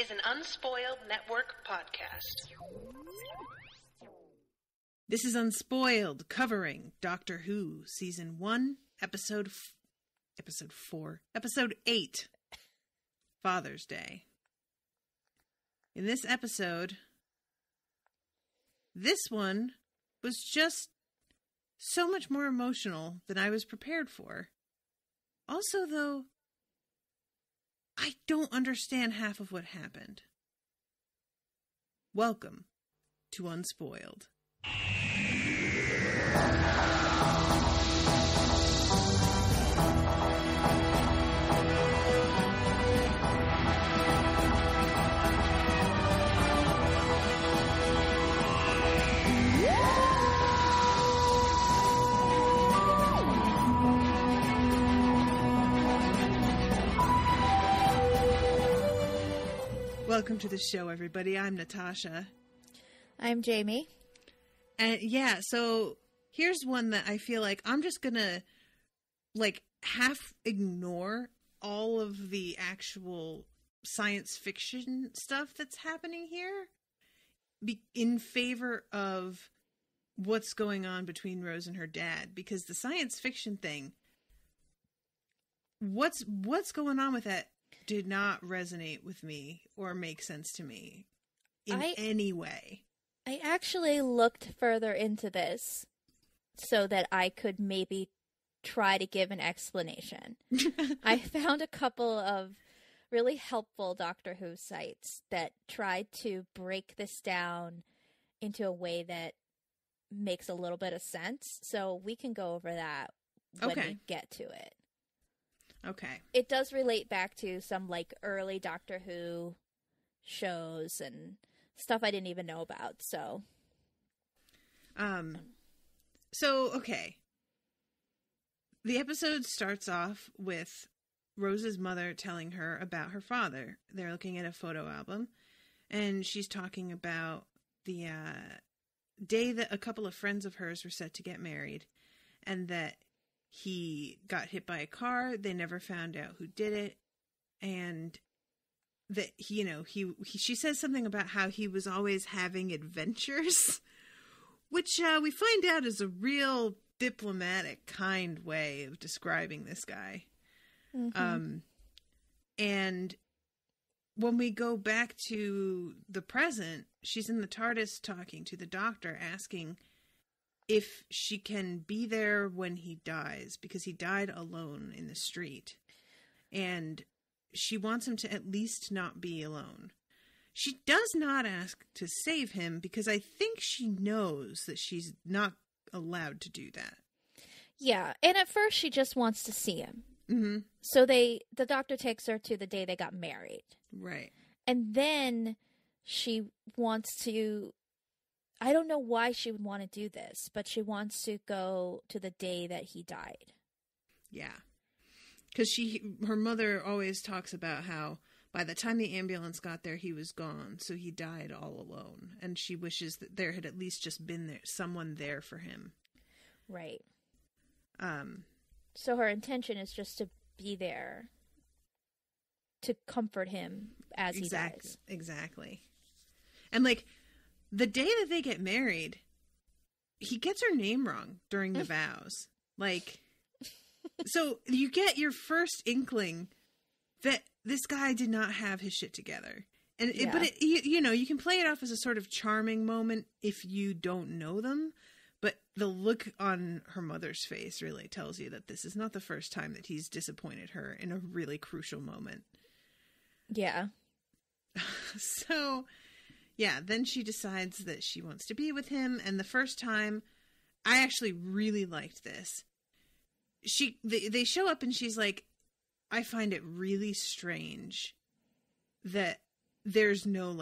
is an Unspoiled Network podcast. This is Unspoiled, covering Doctor Who, Season 1, Episode 8, Father's Day. In this episode, this one was just so much more emotional than I was prepared for. Also, though, I don't understand half of what happened. Welcome to Unspoiled. Welcome to the show, everybody. I'm Natasha. I'm Jaime. And yeah, so here's one that I feel like I'm just gonna half ignore all of the actual science fiction stuff that's happening here in favor of what's going on between Rose and her dad, because the science fiction thing, what's going on with that did not resonate with me or make sense to me in any way. I actually looked further into this so that I could maybe try to give an explanation. I found a couple of really helpful Doctor Who sites that tried to break this down into a way that makes a little bit of sense. So we can go over that when we get to it. Okay. It does relate back to some early Doctor Who shows and stuff I didn't even know about, so. Okay. The episode starts off with Rose's mother telling her about her father. They're looking at a photo album, and she's talking about the day that a couple of friends of hers were set to get married, and that he got hit by a car. They never found out who did it, and that she says something about how he was always having adventures, which we find out is a real diplomatic, kind way of describing this guy. Mm-hmm. And when we go back to the present, she's in the TARDIS talking to the Doctor, asking if she can be there when he dies, because he died alone in the street. And she wants him to at least not be alone. She does not ask to save him, because I think she knows that she's not allowed to do that. Yeah, and at first she just wants to see him. Mm-hmm. So the Doctor takes her to the day they got married. Right. And then she wants to, I don't know why she would want to do this, but she wants to go to the day that he died. Yeah. Because her mother always talks about how by the time the ambulance got there, he was gone. So he died all alone. And she wishes that there had at least just been someone there for him. Right. So her intention is just to be there to comfort him as he dies. Exactly. And the day that they get married, he gets her name wrong during the vows. So you get your first inkling that this guy did not have his shit together. And you can play it off as a sort of charming moment if you don't know them, but the look on her mother's face really tells you that this is not the first time that he's disappointed her in a really crucial moment. Yeah. So, yeah, then she decides that she wants to be with him, and the first time, I actually really liked this. They show up and she's like, I find it really strange that there's no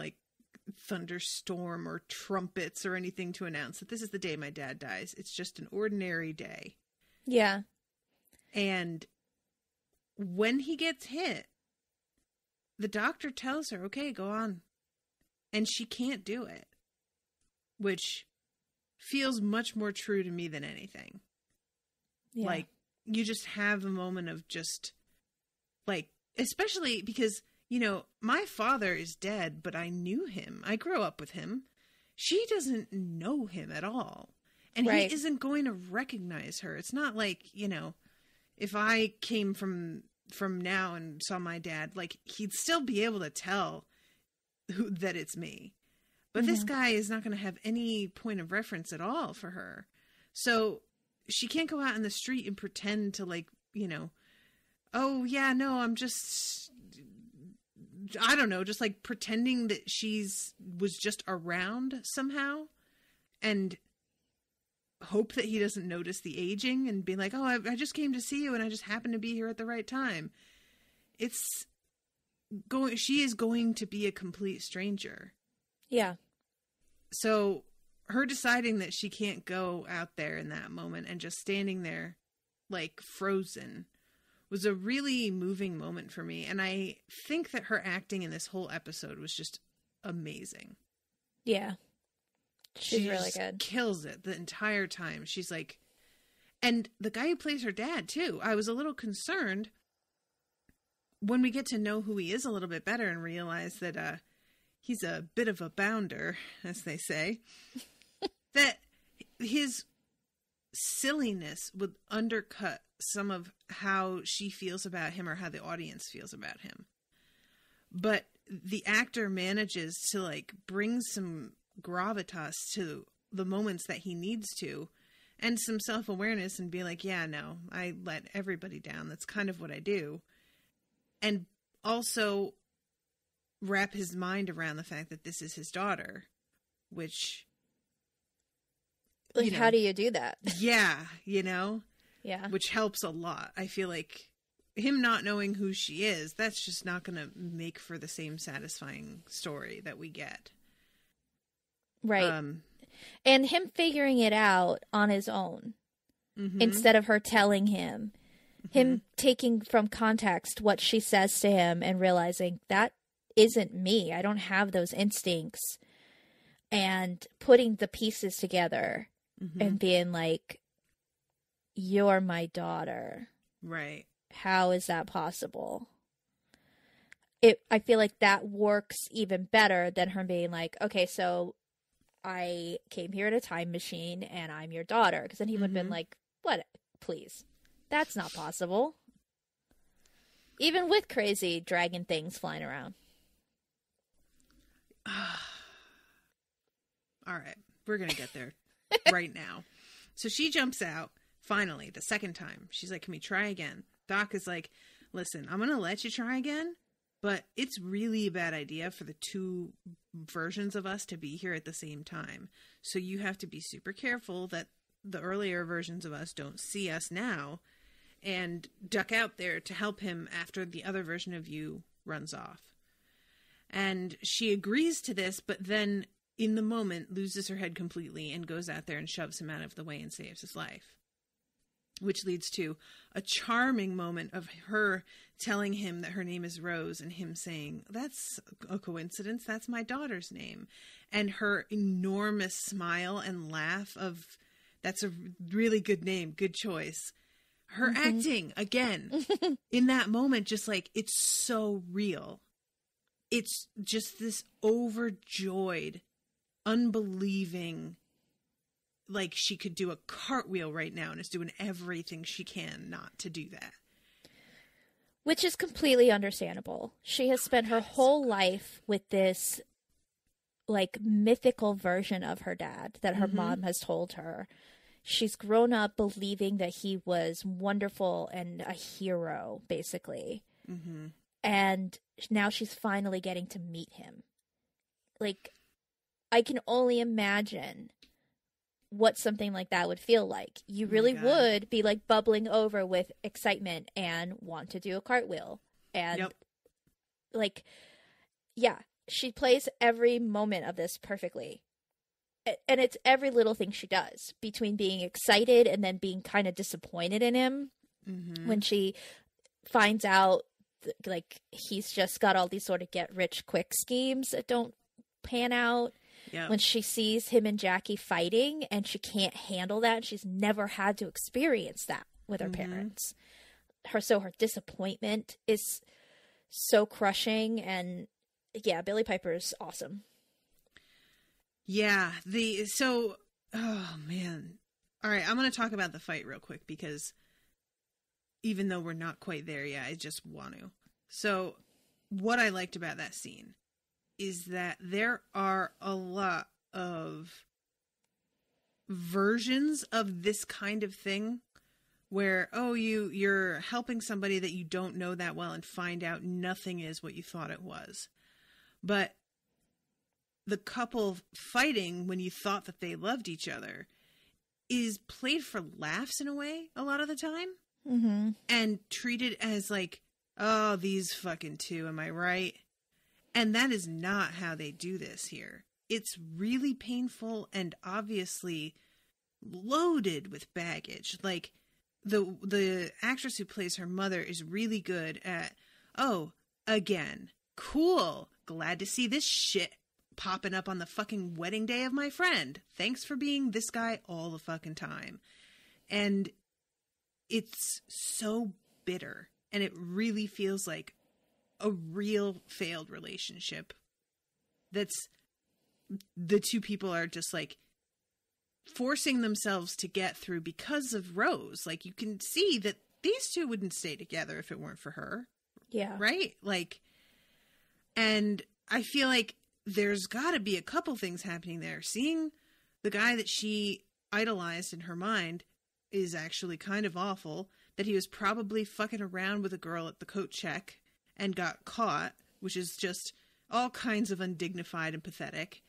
thunderstorm or trumpets or anything to announce that this is the day my dad dies. It's just an ordinary day. Yeah. And when he gets hit, the Doctor tells her, okay, go on. And she can't do it, which feels much more true to me than anything. Yeah. You just have a moment of just especially because my father is dead, but I knew him. I grew up with him. She doesn't know him at all. And Right. he isn't going to recognize her. It's not like, if I came from now and saw my dad, like, he'd still be able to tell that it's me. But this guy is not going to have any point of reference at all for her. So she can't go out in the street and pretend to, like, oh, yeah, no, I'm just, I don't know, just like pretending that was just around somehow and hope that he doesn't notice the aging and be like, oh, I just came to see you and I just happened to be here at the right time. She is going to be a complete stranger. Yeah. So her deciding that she can't go out there in that moment and just standing there like frozen was a really moving moment for me. And I think that her acting in this whole episode was just amazing. Yeah. She's She really just good. kills it the entire time. She's like, and the guy who plays her dad too, I was a little concerned when we get to know who he is a little bit better and realize that he's a bit of a bounder, as they say, that his silliness would undercut some of how she feels about him or how the audience feels about him. But the actor manages to like bring some gravitas to the moments that he needs to and some self-awareness and be like, yeah, no, I let everybody down. That's kind of what I do. And also wrap his mind around the fact that this is his daughter, which, Like, how do you do that? Yeah, Yeah. which helps a lot. I feel like him not knowing who she is, that's just not going to make for the same satisfying story that we get. Right. And him figuring it out on his own instead of her telling him. Him taking from context what she says to him and realizing that isn't me. I don't have those instincts. And putting the pieces together and being like, you're my daughter. Right. How is that possible? I feel like that works even better than her being like, okay, so I came here in a time machine and I'm your daughter. Because then he would have been like, what? Please. That's not possible. Even with crazy dragon things flying around. All right. We're going to get there right now. So she jumps out, finally, the second time. She's like, can we try again? Doc is like, listen, I'm going to let you try again, but it's really a bad idea for the two versions of us to be here at the same time. So you have to be super careful that the earlier versions of us don't see us now and duck out there to help him after the other version of you runs off. And she agrees to this, but then in the moment loses her head completely and goes out there and shoves him out of the way and saves his life. Which leads to a charming moment of her telling him that her name is Rose and him saying, that's a coincidence, that's my daughter's name. And her enormous smile and laugh of, that's a really good name, good choice. Her acting, again, in that moment, just like, it's so real. It's just this overjoyed, unbelieving, like she could do a cartwheel right now and is doing everything she can not to do that. Which is completely understandable. She has spent her whole life with this, like, mythical version of her dad that her mom has told her. She's grown up believing that he was wonderful and a hero, basically. And now she's finally getting to meet him. Like, I can only imagine what something like that would feel like. You really would be like bubbling over with excitement and want to do a cartwheel. And like, yeah, she plays every moment of this perfectly. And it's every little thing she does between being excited and then being kind of disappointed in him when she finds out like he's just got all these sort of get rich quick schemes that don't pan out. When she sees him and Jackie fighting and she can't handle that. She's never had to experience that with her parents. Her disappointment is so crushing. And yeah, Billie Piper's awesome. Yeah, oh man. All right, I'm going to talk about the fight real quick because even though we're not quite there yet, I just want to. So what I liked about that scene is that there are a lot of versions of this kind of thing where, oh, you're helping somebody that you don't know that well and find out nothing is what you thought it was. But the couple fighting when you thought that they loved each other is played for laughs in a way a lot of the time. Mm-hmm. And treated as like, oh, these fucking two, am I right? And that is not how they do this here. It's really painful and obviously loaded with baggage. Like, the actress who plays her mother is really good at, oh, again, cool, glad to see this shit popping up on the fucking wedding day of my friend. Thanks for being this guy all the fucking time. And it's so bitter, and it really feels like a real failed relationship. That's the two people are just like forcing themselves to get through because of Rose. Like, you can see that these two wouldn't stay together if it weren't for her. Yeah. Right? Like, and I feel like there's got to be a couple things happening there. Seeing the guy that she idolized in her mind is actually kind of awful. That he was probably fucking around with a girl at the coat check and got caught, which is just all kinds of undignified and pathetic.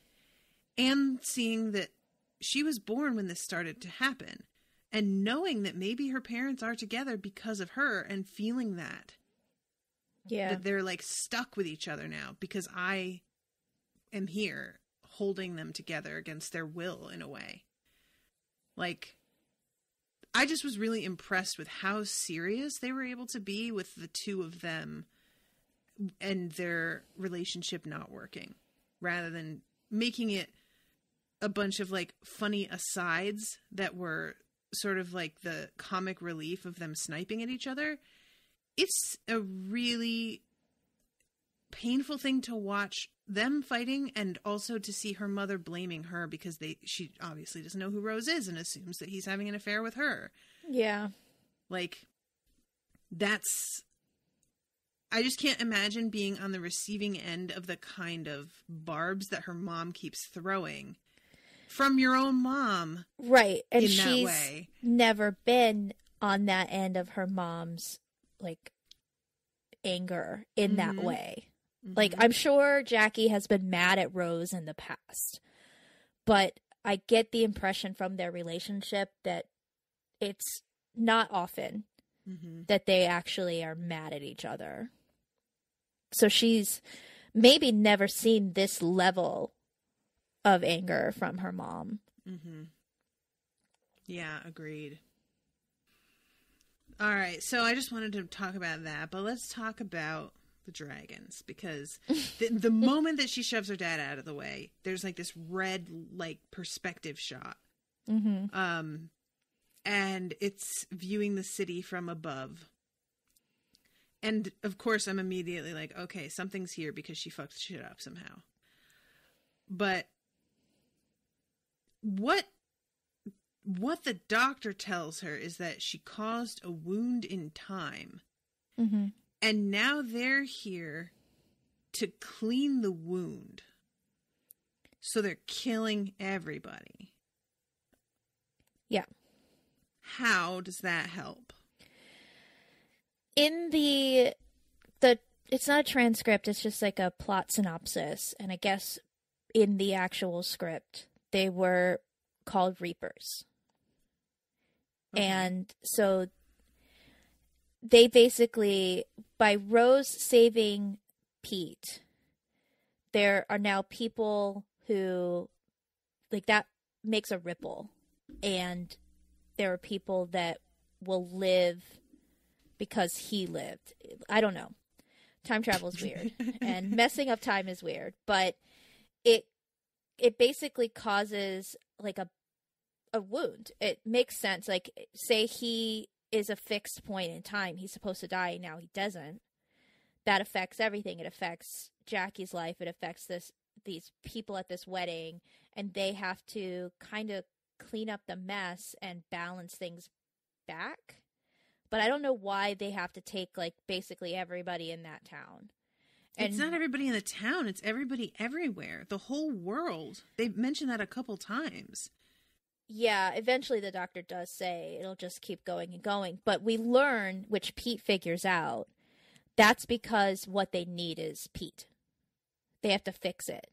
And seeing that she was born when this started to happen, and knowing that maybe her parents are together because of her, and feeling that. Yeah. That they're like stuck with each other now because I am here holding them together against their will in a way. Like, I just was really impressed with how serious they were able to be with the two of them and their relationship not working, rather than making it a bunch of like funny asides that were sort of like the comic relief of them sniping at each other. It's a really painful thing to watch them fighting, and also to see her mother blaming her because she obviously doesn't know who Rose is and assumes that he's having an affair with her. Yeah. Like, I just can't imagine being on the receiving end of the kind of barbs that her mom keeps throwing from your own mom. Right. And in she's that way. Never been on that end of her mom's, like, anger in that way. Like, I'm sure Jackie has been mad at Rose in the past, but I get the impression from their relationship that it's not often that they actually are mad at each other. So she's maybe never seen this level of anger from her mom. Yeah, agreed. All right, so I just wanted to talk about that, but let's talk about the dragons, because the moment that she shoves her dad out of the way, there's like this red, like, perspective shot. And it's viewing the city from above. And of course I'm immediately like, okay, something's here because she fucked shit up somehow. But what the doctor tells her is that she caused a wound in time. And now they're here to clean the wound. So they're killing everybody. Yeah. How does that help? In the it's not a transcript, it's just like a plot synopsis. And I guess in the actual script, they were called Reapers. Okay. And so they basically, by Rose saving Pete, there are now people who, like, that makes a ripple. And there are people that will live because he lived. I don't know. Time travel is weird. And messing up time is weird. But it basically causes, like, a wound. It makes sense. Like, say he is a fixed point in time. He's supposed to die, now he doesn't. that affects everything. It affects Jackie's life. It affects these people at this wedding, and they have to kind of clean up the mess and balance things back. But I don't know why they have to take, like, basically everybody in that town. And it's not everybody in the town. It's everybody everywhere. The whole world. They've mentioned that a couple times. Yeah, eventually the doctor does say it'll just keep going and going. But we learn, which Pete figures out, that's because what they need is Pete. They have to fix it.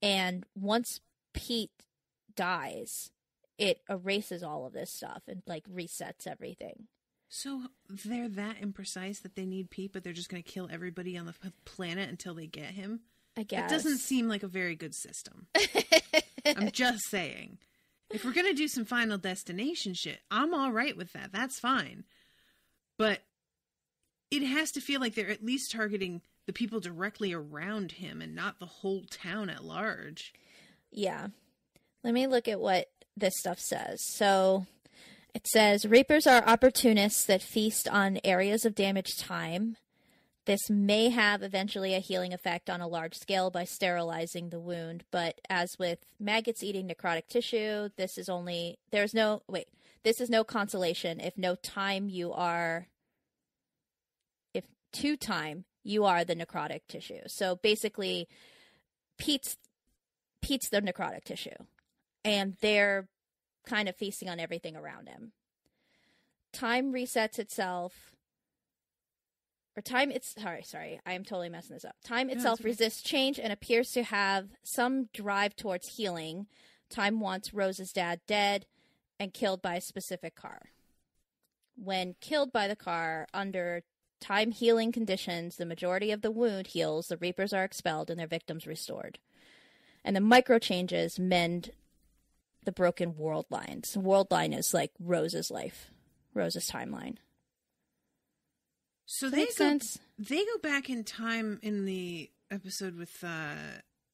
And once Pete dies, it erases all of this stuff and, like, resets everything. So they're that imprecise that they need Pete, but they're just going to kill everybody on the planet until they get him? I guess. That doesn't seem like a very good system. I'm just saying. If we're going to do some Final Destination shit, I'm all right with that. That's fine. But it has to feel like they're at least targeting the people directly around him and not the whole town at large. Yeah. Let me look at what this stuff says. So it says, Reapers are opportunists that feast on areas of damaged time. This may have eventually a healing effect on a large scale by sterilizing the wound, but as with maggots eating necrotic tissue, this is no consolation if to time you are the necrotic tissue. So basically, Pete's the necrotic tissue, and they're kind of feasting on everything around him. Time resets itself. Sorry, I am totally messing this up. Time itself resists change and appears to have some drive towards healing. Time wants Rose's dad dead and killed by a specific car. When killed by the car, under time healing conditions, the majority of the wound heals, the Reapers are expelled, and their victims restored. And the micro changes mend the broken world lines. The world line is like Rose's life, Rose's timeline. So they go back in time in the episode with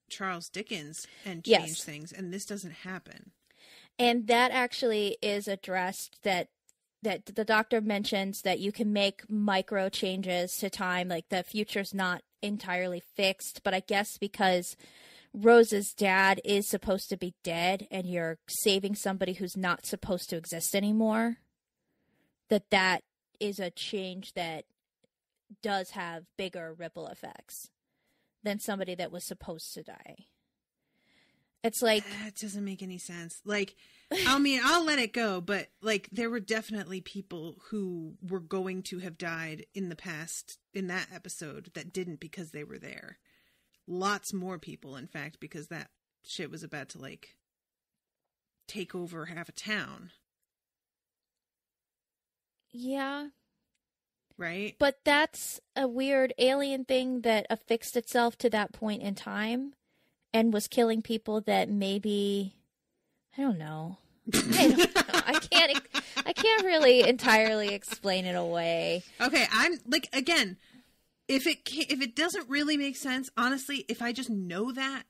Charles Dickens and change things, and this doesn't happen. And that actually is addressed, that the doctor mentions that you can make micro changes to time, like the future's not entirely fixed, but I guess because Rose's dad is supposed to be dead and you're saving somebody who's not supposed to exist anymore, that is a change that does have bigger ripple effects than somebody that was supposed to die. It's like, that doesn't make any sense. Like, I mean, I'll let it go, but like, there were definitely people who were going to have died in the past in that episode that didn't because they were there. Lots more people, in fact, because that shit was about to, like, take over half a town. Yeah. Right? But that's a weird alien thing that affixed itself to that point in time and was killing people that maybe, I don't know. I can't really entirely explain it away. Okay, I'm like, again, if it doesn't really make sense, honestly, if I just know that,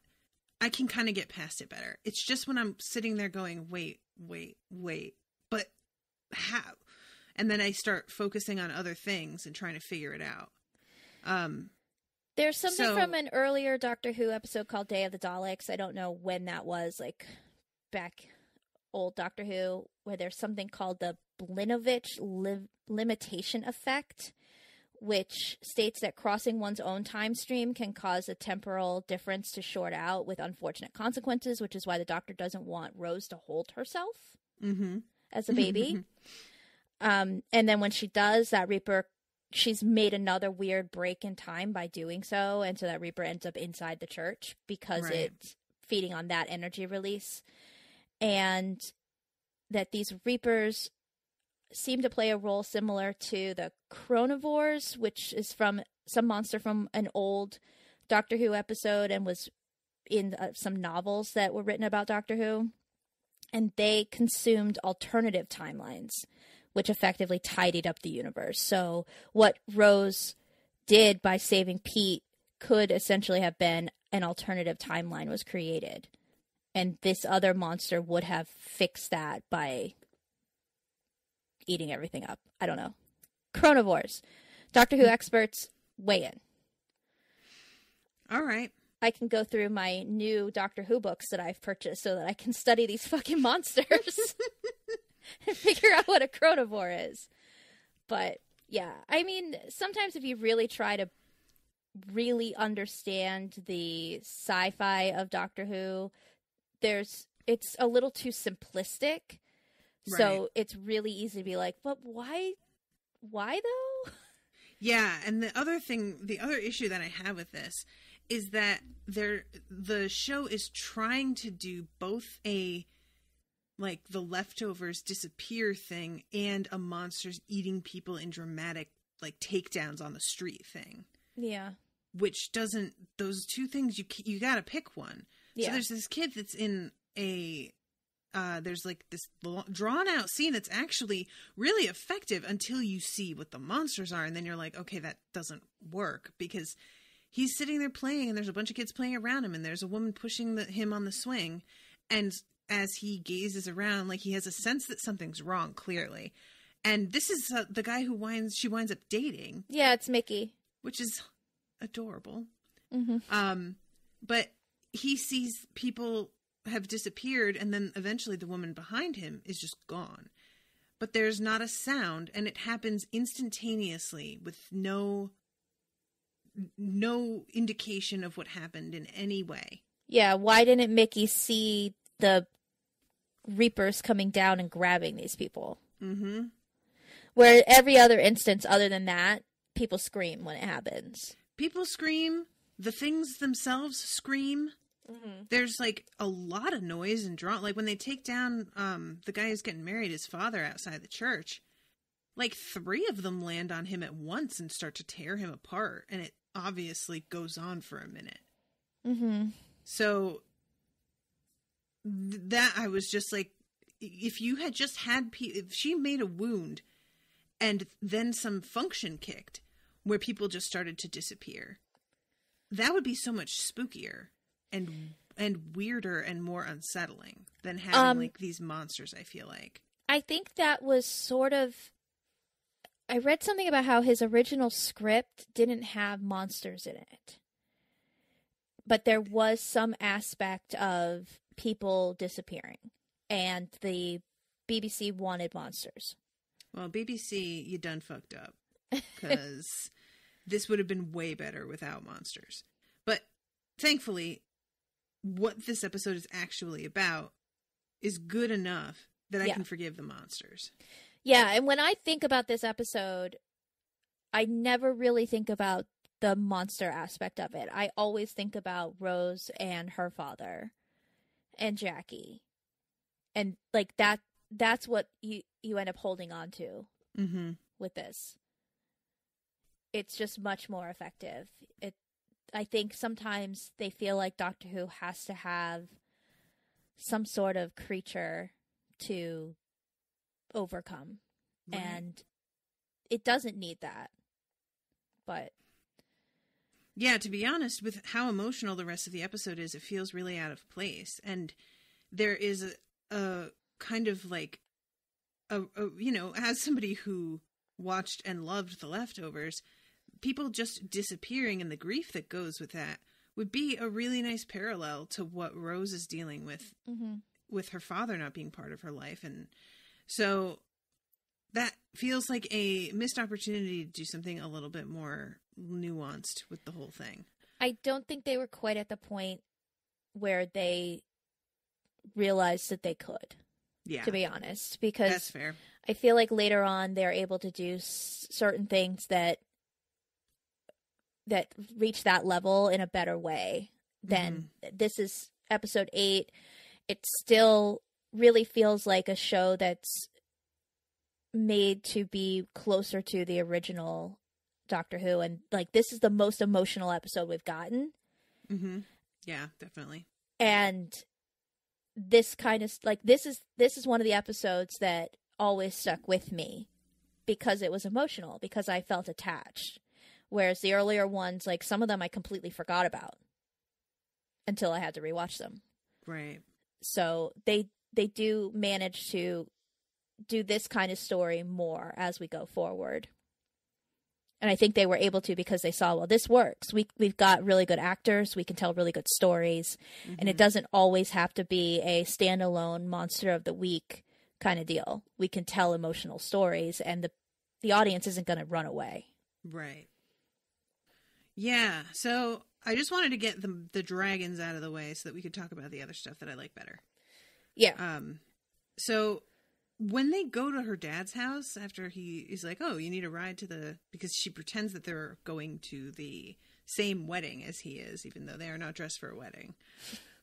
I can kind of get past it better. It's just when I'm sitting there going, wait, but how? And then I start focusing on other things and trying to figure it out. There's something from an earlier Doctor Who episode called Day of the Daleks. I don't know when that was, like back old Doctor Who, where there's something called the Blinovitch limitation effect, which states that crossing one's own time stream can cause a temporal difference to short out with unfortunate consequences, which is why the Doctor doesn't want Rose to hold herself as a baby. And then when she does, that Reaper, she's made another weird break in time by doing so, and so that Reaper ends up inside the church because it's feeding on that energy release. And that these Reapers seem to play a role similar to the Chronivores, which is from some monster from an old Doctor Who episode and was in some novels that were written about Doctor Who. And they consumed alternative timelines, which effectively tidied up the universe. So what Rose did by saving Pete could essentially have been an alternative timeline was created. And this other monster would have fixed that by eating everything up. I don't know. Chronivores. Doctor Who experts weigh in. All right. I can go through my new Doctor Who books that I've purchased so that I can study these fucking monsters and figure out what a chronivore is. But yeah, I mean, sometimes if you really try to really understand the sci-fi of Doctor Who, it's a little too simplistic. Right. So it's really easy to be like, but why though? Yeah, and the other issue that I have with this is that the show is trying to do both a like the leftovers disappear thing and a monsters eating people in dramatic like takedowns on the street thing. Yeah. Which doesn't, those two things, you gotta pick one. Yeah. So there's this kid that's in there's like this drawn out scene that's actually really effective until you see what the monsters are. And then you're like, okay, that doesn't work because he's sitting there playing and there's a bunch of kids playing around him and there's a woman pushing him on the swing. And as he gazes around, like he has a sense that something's wrong, clearly. And this is the guy she winds up dating. Yeah, it's Mickey. Which is adorable. Mm-hmm. But he sees people have disappeared and then eventually the woman behind him is just gone. But there's not a sound and it happens instantaneously with no indication of what happened in any way. Yeah, why didn't Mickey see the Reapers coming down and grabbing these people? Mm-hmm. Where every other instance other than that, people scream when it happens. People scream. The things themselves scream. Mm-hmm. There's like a lot of noise and drama. Like when they take down the guy who's getting married, his father, outside the church, like 3 of them land on him at once and start to tear him apart. And it obviously goes on for a minute. Mm-hmm. So that I was just like, if you had just had if she made a wound and then some function kicked where people just started to disappear, that would be so much spookier and weirder and more unsettling than having like these monsters, I feel like. I think that was sort of, I read something about how his original script didn't have monsters in it. But there was some aspect of people disappearing. And the BBC wanted monsters. Well, BBC, you done fucked up. Because this would have been way better without monsters. But thankfully, what this episode is actually about is good enough that I can forgive the monsters. Yeah, and when I think about this episode, I never really think about the monster aspect of it. I always think about Rose and her father and Jackie. And like that's what you end up holding on to with this. It's just much more effective. I think sometimes they feel like Doctor Who has to have some sort of creature to overcome. Right. And it doesn't need that. But yeah, to be honest, with how emotional the rest of the episode is, it feels really out of place. And there is a kind of like, as somebody who watched and loved The Leftovers, people just disappearing and the grief that goes with that would be a really nice parallel to what Rose is dealing with her father not being part of her life. And so that feels like a missed opportunity to do something a little bit more nuanced with the whole thing. I don't think they were quite at the point where they realized that they could. Yeah. To be honest, because that's fair. I feel like later on they're able to do certain things that reach that level in a better way than this is episode 8. It still really feels like a show that's made to be closer to the original Doctor Who, and like this is the most emotional episode we've gotten. Yeah, definitely. And this kind of like this is one of the episodes that always stuck with me because it was emotional, because I felt attached. Whereas the earlier ones, like some of them I completely forgot about until I had to rewatch them. Right. So they do manage to do this kind of story more as we go forward. And I think they were able to because they saw, well, this works. We've got really good actors. We can tell really good stories. Mm-hmm. And it doesn't always have to be a standalone monster of the week kind of deal. We can tell emotional stories, and the audience isn't going to run away. Right. Yeah. So I just wanted to get the dragons out of the way so that we could talk about the other stuff that I like better. Yeah. So when they go to her dad's house after he is like, oh, you need a ride because she pretends that they're going to the same wedding as he is, even though they are not dressed for a wedding.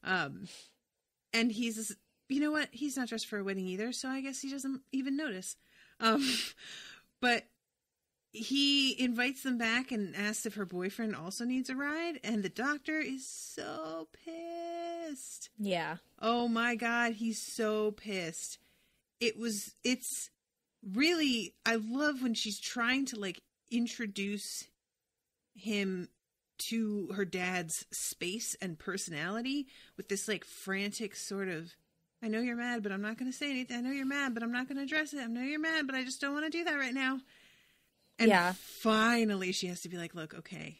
And he's, you know what? He's not dressed for a wedding either. So I guess he doesn't even notice. But he invites them back and asks if her boyfriend also needs a ride. And the doctor is so pissed. Yeah. Oh my God. He's so pissed. It's really, I love when she's trying to like introduce him to her dad's space and personality with this like frantic sort of, I know you're mad, but I'm not going to say anything. I know you're mad, but I'm not going to address it. I know you're mad, but I just don't want to do that right now. And finally she has to be like, look, okay,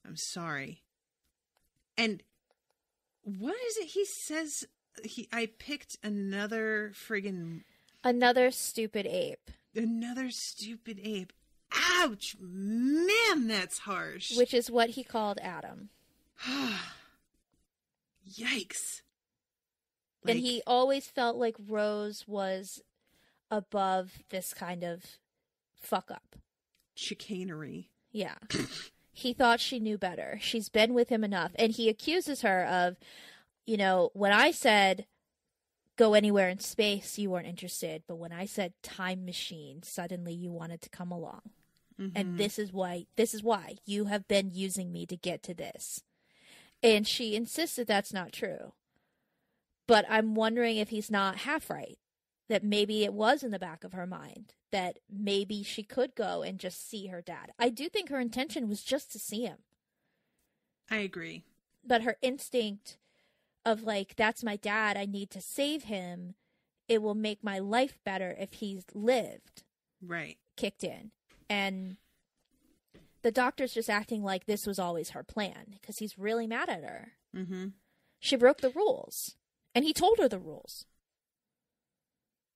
I'm sorry. And what is it he says? I picked another stupid ape. Another stupid ape. Ouch! Man, that's harsh. Which is what he called Adam. Yikes. And he always felt like Rose was above this kind of fuck up. Chicanery. Yeah. He thought she knew better. She's been with him enough. And he accuses her of, you know, when I said go anywhere in space, you weren't interested. But when I said time machine, suddenly you wanted to come along. Mm-hmm. And this is why you have been using me to get to this. And she insisted that's not true. But I'm wondering if he's not half right. That maybe it was in the back of her mind. That maybe she could go and just see her dad. I do think her intention was just to see him. I agree. But her instinct of like, that's my dad, I need to save him. It will make my life better if he's lived. Right. Kicked in. And the doctor's just acting like this was always her plan because he's really mad at her. Mm-hmm. She broke the rules. And he told her the rules.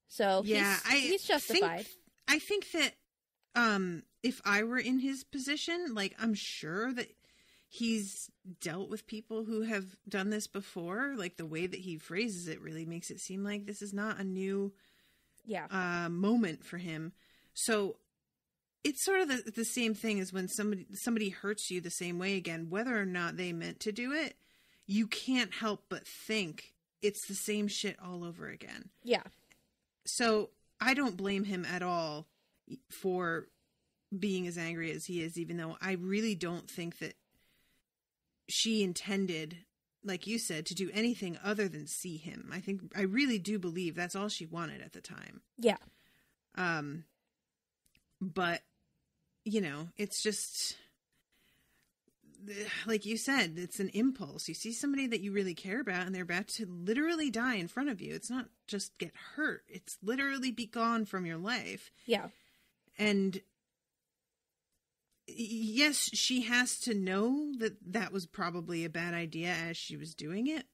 So he's justified. I think that if I were in his position, like I'm sure that he's dealt with people who have done this before. Like the way that he phrases it really makes it seem like this is not a new moment for him. So it's sort of the same thing as when somebody hurts you the same way again, whether or not they meant to do it, you can't help but think it's the same shit all over again. Yeah. So I don't blame him at all for being as angry as he is, even though I really don't think that she intended, like you said, to do anything other than see him. I really do believe that's all she wanted at the time. Yeah. But, you know, it's just, like you said, it's an impulse. You see somebody that you really care about and they're about to literally die in front of you. It's not just get hurt. It's literally be gone from your life. Yeah. And yes, she has to know that that was probably a bad idea as she was doing it.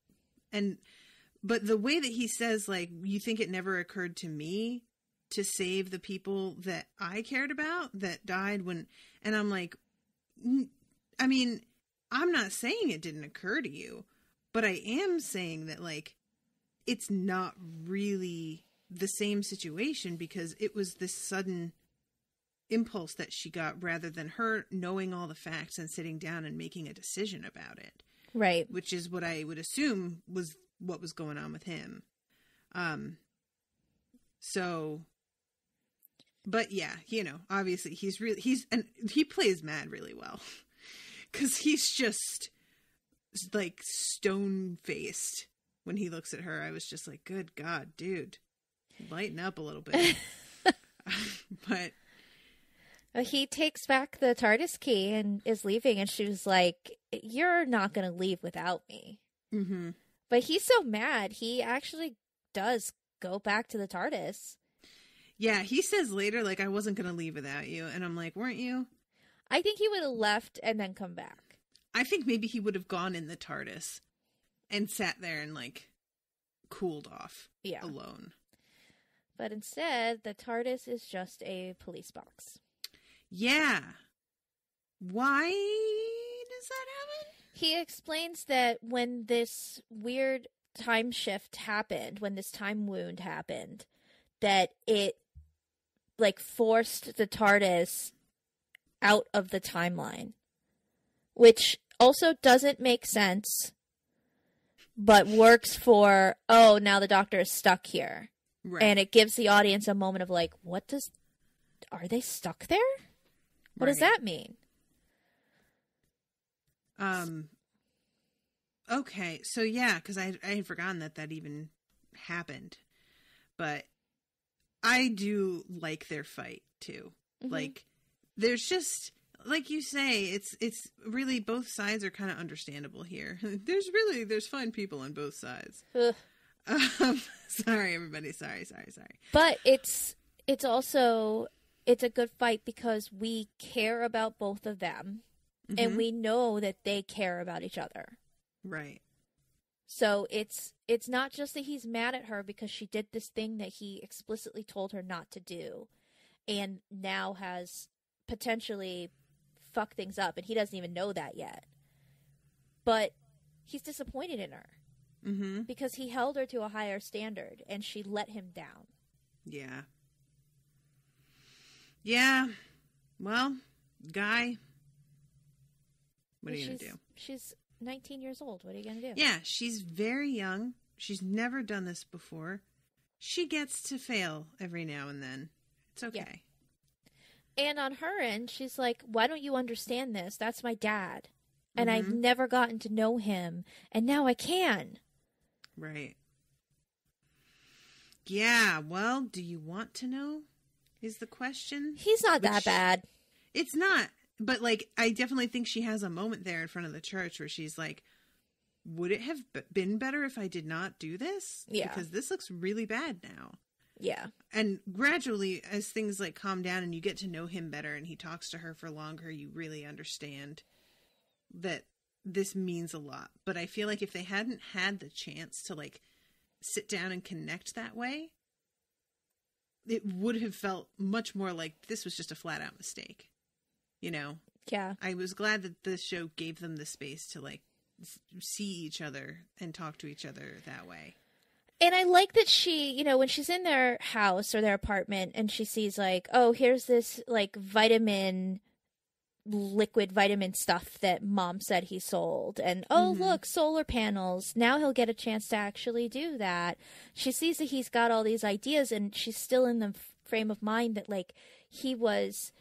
But the way that he says, like, you think it never occurred to me to save the people that I cared about that died and I'm like, I mean, I'm not saying it didn't occur to you, but I am saying that, like, it's not really the same situation because it was this sudden impulse that she got rather than her knowing all the facts and sitting down and making a decision about it. Right. Which is what I would assume was what was going on with him. But yeah, you know, obviously and he plays mad really well. Because he's just, like, stone-faced when he looks at her. I was just like, good God, dude. Lighten up a little bit. But he takes back the TARDIS key and is leaving, and she was like, you're not going to leave without me. Mm-hmm. But he's so mad, he actually does go back to the TARDIS. Yeah, he says later, like, I wasn't going to leave without you. And I'm like, weren't you? I think he would have left and then come back. I think maybe he would have gone in the TARDIS and sat there and, like, cooled off alone. But instead, the TARDIS is just a police box. Yeah. Why does that happen? He explains that when this weird time shift happened, when this time wound happened, that it, like, forced the TARDIS out of the timeline. Which also doesn't make sense, but works for, oh, now the Doctor is stuck here. Right. And it gives the audience a moment of, like, are they stuck there? What does that mean? Okay, so yeah, because I had forgotten that even happened. But I do like their fight, too. Mm-hmm. Like, there's just, like you say, it's really, both sides are kind of understandable here. There's fine people on both sides. Sorry, everybody. Sorry. But it's also, it's a good fight because we care about both of them, mm-hmm. and we know that they care about each other. Right. So it's not just that he's mad at her because she did this thing that he explicitly told her not to do, and now has potentially fucked things up, and he doesn't even know that yet. But he's disappointed in her. Mm-hmm. Because he held her to a higher standard, and she let him down. Yeah. Yeah. Well, Guy, what are you going to do? She's 19 years old. What are you going to do? Yeah, she's very young. She's never done this before. She gets to fail every now and then. It's okay. Yeah. And on her end, she's like, why don't you understand this? That's my dad. And mm-hmm. I've never gotten to know him. And now I can. Right. Yeah, well, do you want to know? Is the question. He's not that bad. It's not. But, like, I definitely think she has a moment there in front of the church where she's like, would it have been better if I did not do this? Yeah. Because this looks really bad now. Yeah. And gradually, as things, like, calm down and you get to know him better and he talks to her for longer, you really understand that this means a lot. But I feel like if they hadn't had the chance to, like, sit down and connect that way, it would have felt much more like this was just a flat out mistake. You know? Yeah. I was glad that the show gave them the space to, like, see each other and talk to each other that way. And I like that she, you know, when she's in their house or their apartment and she sees, like, oh, here's this, like, liquid vitamin stuff that Mom said he sold. And, oh, mm-hmm. look, solar panels. Now he'll get a chance to actually do that. She sees that he's got all these ideas, and she's still in the frame of mind that, like, he was,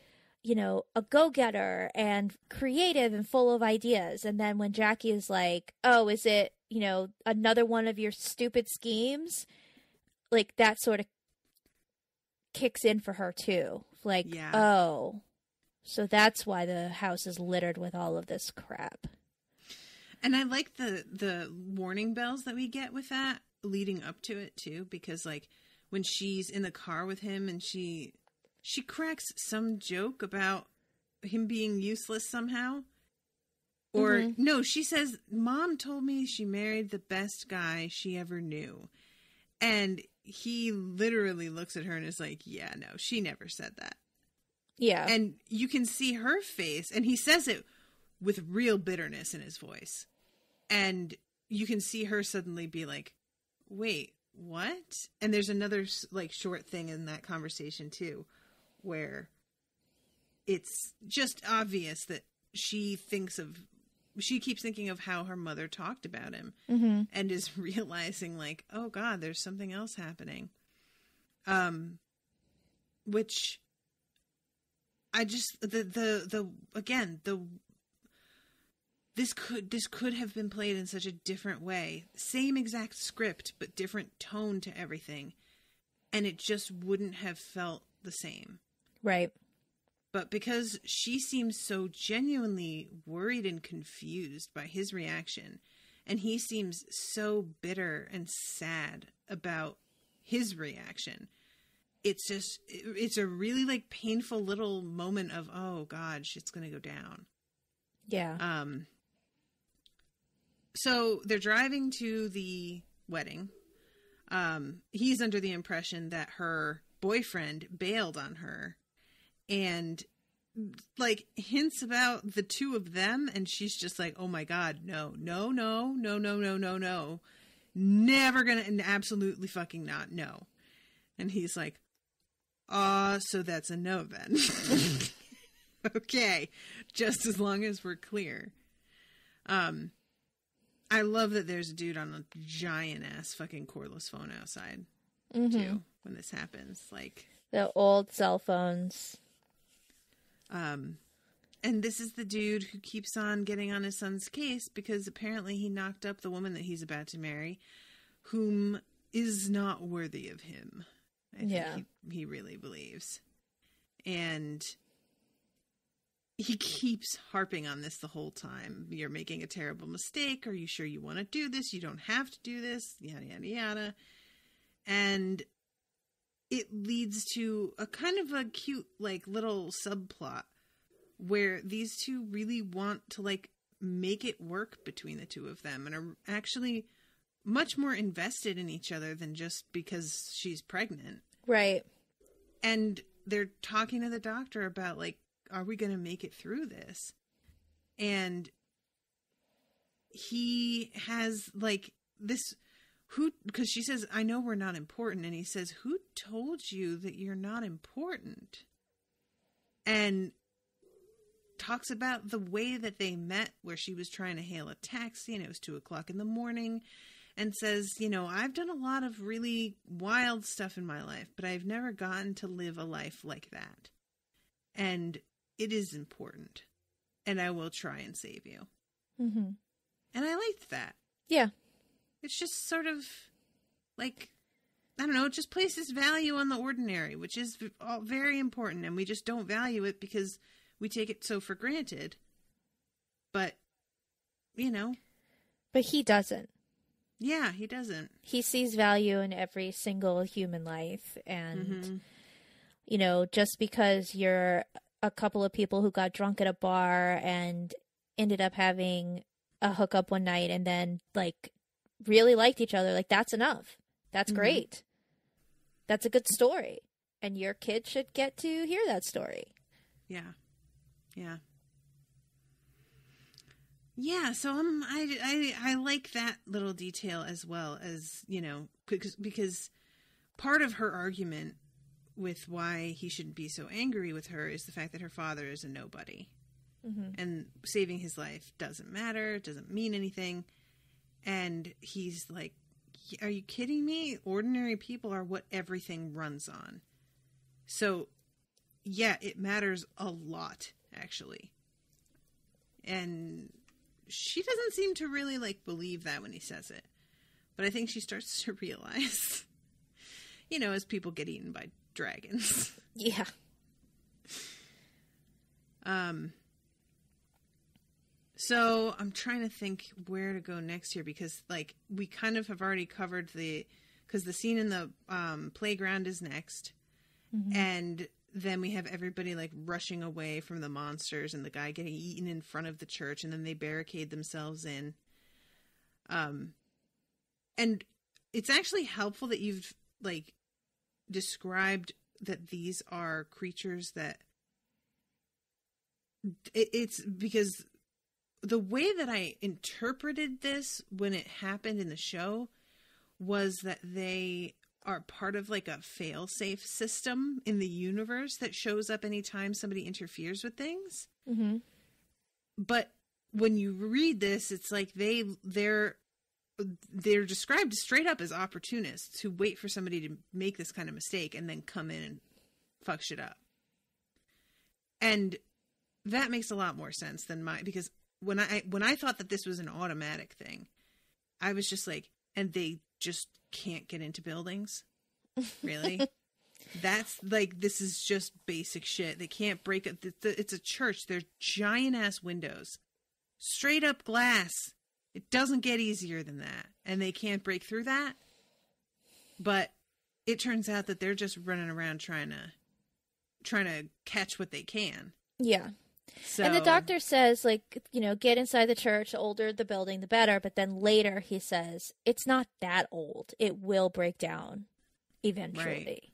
you know, a go-getter and creative and full of ideas. And then when Jackie is like, oh, is it, you know, another one of your stupid schemes? Like, that sort of kicks in for her, too. Like, yeah. Oh, so that's why the house is littered with all of this crap. And I like the warning bells that we get with that leading up to it, too, because, like, when she's in the car with him and she cracks some joke about him being useless somehow. Or, mm-hmm. no, she says, Mom told me she married the best guy she ever knew. And he literally looks at her and is like, yeah, no, she never said that. Yeah. And you can see her face, and he says it with real bitterness in his voice. And you can see her suddenly be like, wait, what? And there's another, like, short thing in that conversation, too, where it's just obvious that she keeps thinking of how her mother talked about him, mm-hmm. and is realizing, like, oh God, there's something else happening. Which I just, this could have been played in such a different way. Same exact script, but different tone to everything. And it just wouldn't have felt the same. Right. But because she seems so genuinely worried and confused by his reaction, and he seems so bitter and sad about his reaction, it's a really like painful little moment of, oh God, shit's going to go down. Yeah. So they're driving to the wedding. He's under the impression that her boyfriend bailed on her and like hints about the two of them. And she's just like, oh my God, no. Never gonna, and absolutely fucking not. No. And he's like, so that's a no then. Okay. Just as long as we're clear. I love that there's a dude on a giant ass fucking cordless phone outside too when this happens. Like the old cell phones. And this is the dude who keeps on getting on his son's case because apparently he knocked up the woman that he's about to marry, whom is not worthy of him. I think he really believes. And he keeps harping on this the whole time. You're making a terrible mistake. Are you sure you want to do this? You don't have to do this. Yada, yada, yada. And it leads to a kind of a cute, like, little subplot where these two really want to, like, make it work between the two of them and are actually much more invested in each other than just because she's pregnant. Right. And they're talking to the doctor about, like, are we going to make it through this? And he has, like, this, because she says, I know we're not important. And he says, who told you that you're not important? And talks about the way that they met, where she was trying to hail a taxi and it was 2:00 in the morning, and says, I've done a lot of really wild stuff in my life, but I've never gotten to live a life like that. And it is important. And I will try and save you. Mm-hmm. And I liked that. Yeah. It's just sort of like, I don't know, it just places value on the ordinary, which is very important. And we just don't value it because we take it so for granted. But, But he doesn't. Yeah, he doesn't. He sees value in every single human life. And, just because you're a couple of people who got drunk at a bar and ended up having a hookup one night and then, like, really liked each other, like, that's enough. That's great. That's a good story. And your kid should get to hear that story. Yeah. Yeah. Yeah, so I like that little detail as well, as, because part of her argument with why he shouldn't be so angry with her is the fact that her father is a nobody. Mm-hmm. And saving his life doesn't matter, doesn't mean anything. And he's like, are you kidding me? Ordinary people are what everything runs on. So, yeah, it matters a lot, actually. And she doesn't seem to really, like, believe that when he says it. But I think she starts to realize, as people get eaten by dragons. Yeah. So I'm trying to think where to go next here, because, like, we kind of have already covered because the scene in the playground is next. Mm-hmm. And then we have everybody, like, rushing away from the monsters and the guy getting eaten in front of the church, and then they barricade themselves in. And it's actually helpful that you've, like, described that these are creatures that it's because the way that I interpreted this when it happened in the show was that they are part of, like, a fail-safe system in the universe that shows up anytime somebody interferes with things. Mm-hmm. But when you read this, it's like they're described straight up as opportunists who wait for somebody to make this kind of mistake and then come in and fuck shit up. And that makes a lot more sense than because when I thought that this was an automatic thing, I was just like, and they just can't get into buildings? Really? That's like, this is just basic shit. They can't break it. It's a church. There's giant ass windows, straight up glass. It doesn't get easier than that. And they can't break through that. But it turns out that they're just running around trying to catch what they can. Yeah. So, And the doctor says, like, get inside the church. The older the building, the better. But then later he says, it's not that old. It will break down eventually. Right.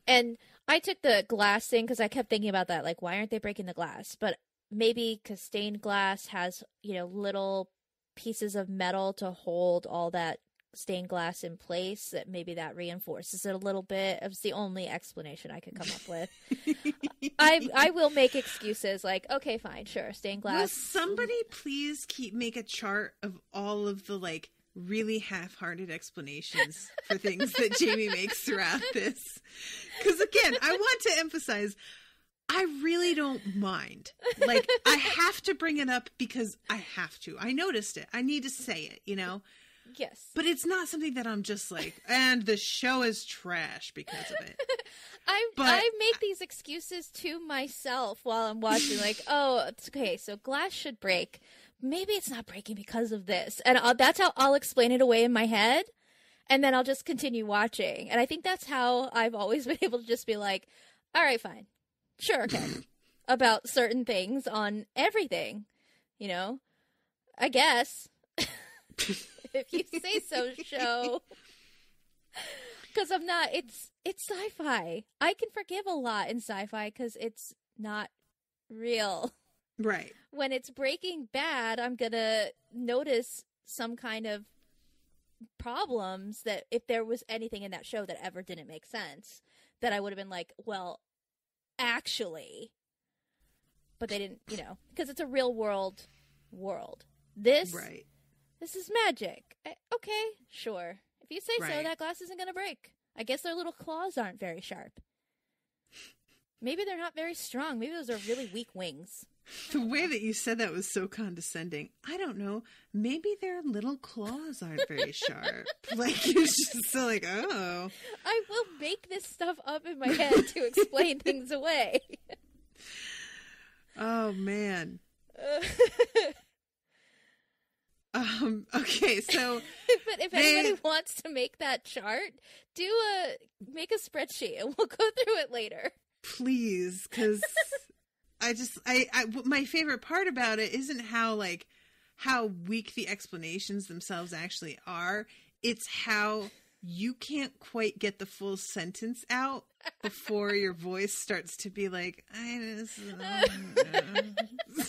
And I took the glass thing because I kept thinking about that. Like, why aren't they breaking the glass? But maybe because stained glass has, little pieces of metal to hold all that stained glass in place, that maybe that reinforces it a little bit. It was the only explanation I could come up with. I will make excuses like, okay, fine, sure, stained glass. Will somebody please make a chart of all of the like really half-hearted explanations for things that Jaime makes throughout this? Because again, I want to emphasize, I really don't mind. Like, I have to bring it up because I have to. I noticed it. I need to say it, Yes. But it's not something that I'm just like, and the show is trash because of it. I make these excuses to myself while I'm watching, like, oh, it's okay, so glass should break. Maybe it's not breaking because of this. And that's how I'll explain it away in my head, and then I'll just continue watching. And I think that's how I've always been able to just be like, all right, fine. Sure, okay. About certain things on everything, I guess. If you say so, show. Because I'm not, it's sci-fi. I can forgive a lot in sci-fi because it's not real. Right. When it's Breaking Bad, I'm going to notice some kind of problems that if there was anything in that show that ever didn't make sense, that I would have been like, well, actually. But they didn't, because it's a real world. Right. This is magic. Okay, sure. If you say so, that glass isn't going to break. I guess their little claws aren't very sharp. Maybe they're not very strong. Maybe those are really weak wings. The way that you said that was so condescending. I don't know. Maybe their little claws aren't very sharp. Like, you're just so like, oh. I will make this stuff up in my head to explain things away. Oh, man. Okay, so but if anybody wants to make that chart, make a spreadsheet and we'll go through it later. Please, because I my favorite part about it isn't how weak the explanations themselves actually are. It's how you can't quite get the full sentence out before your voice starts to be like,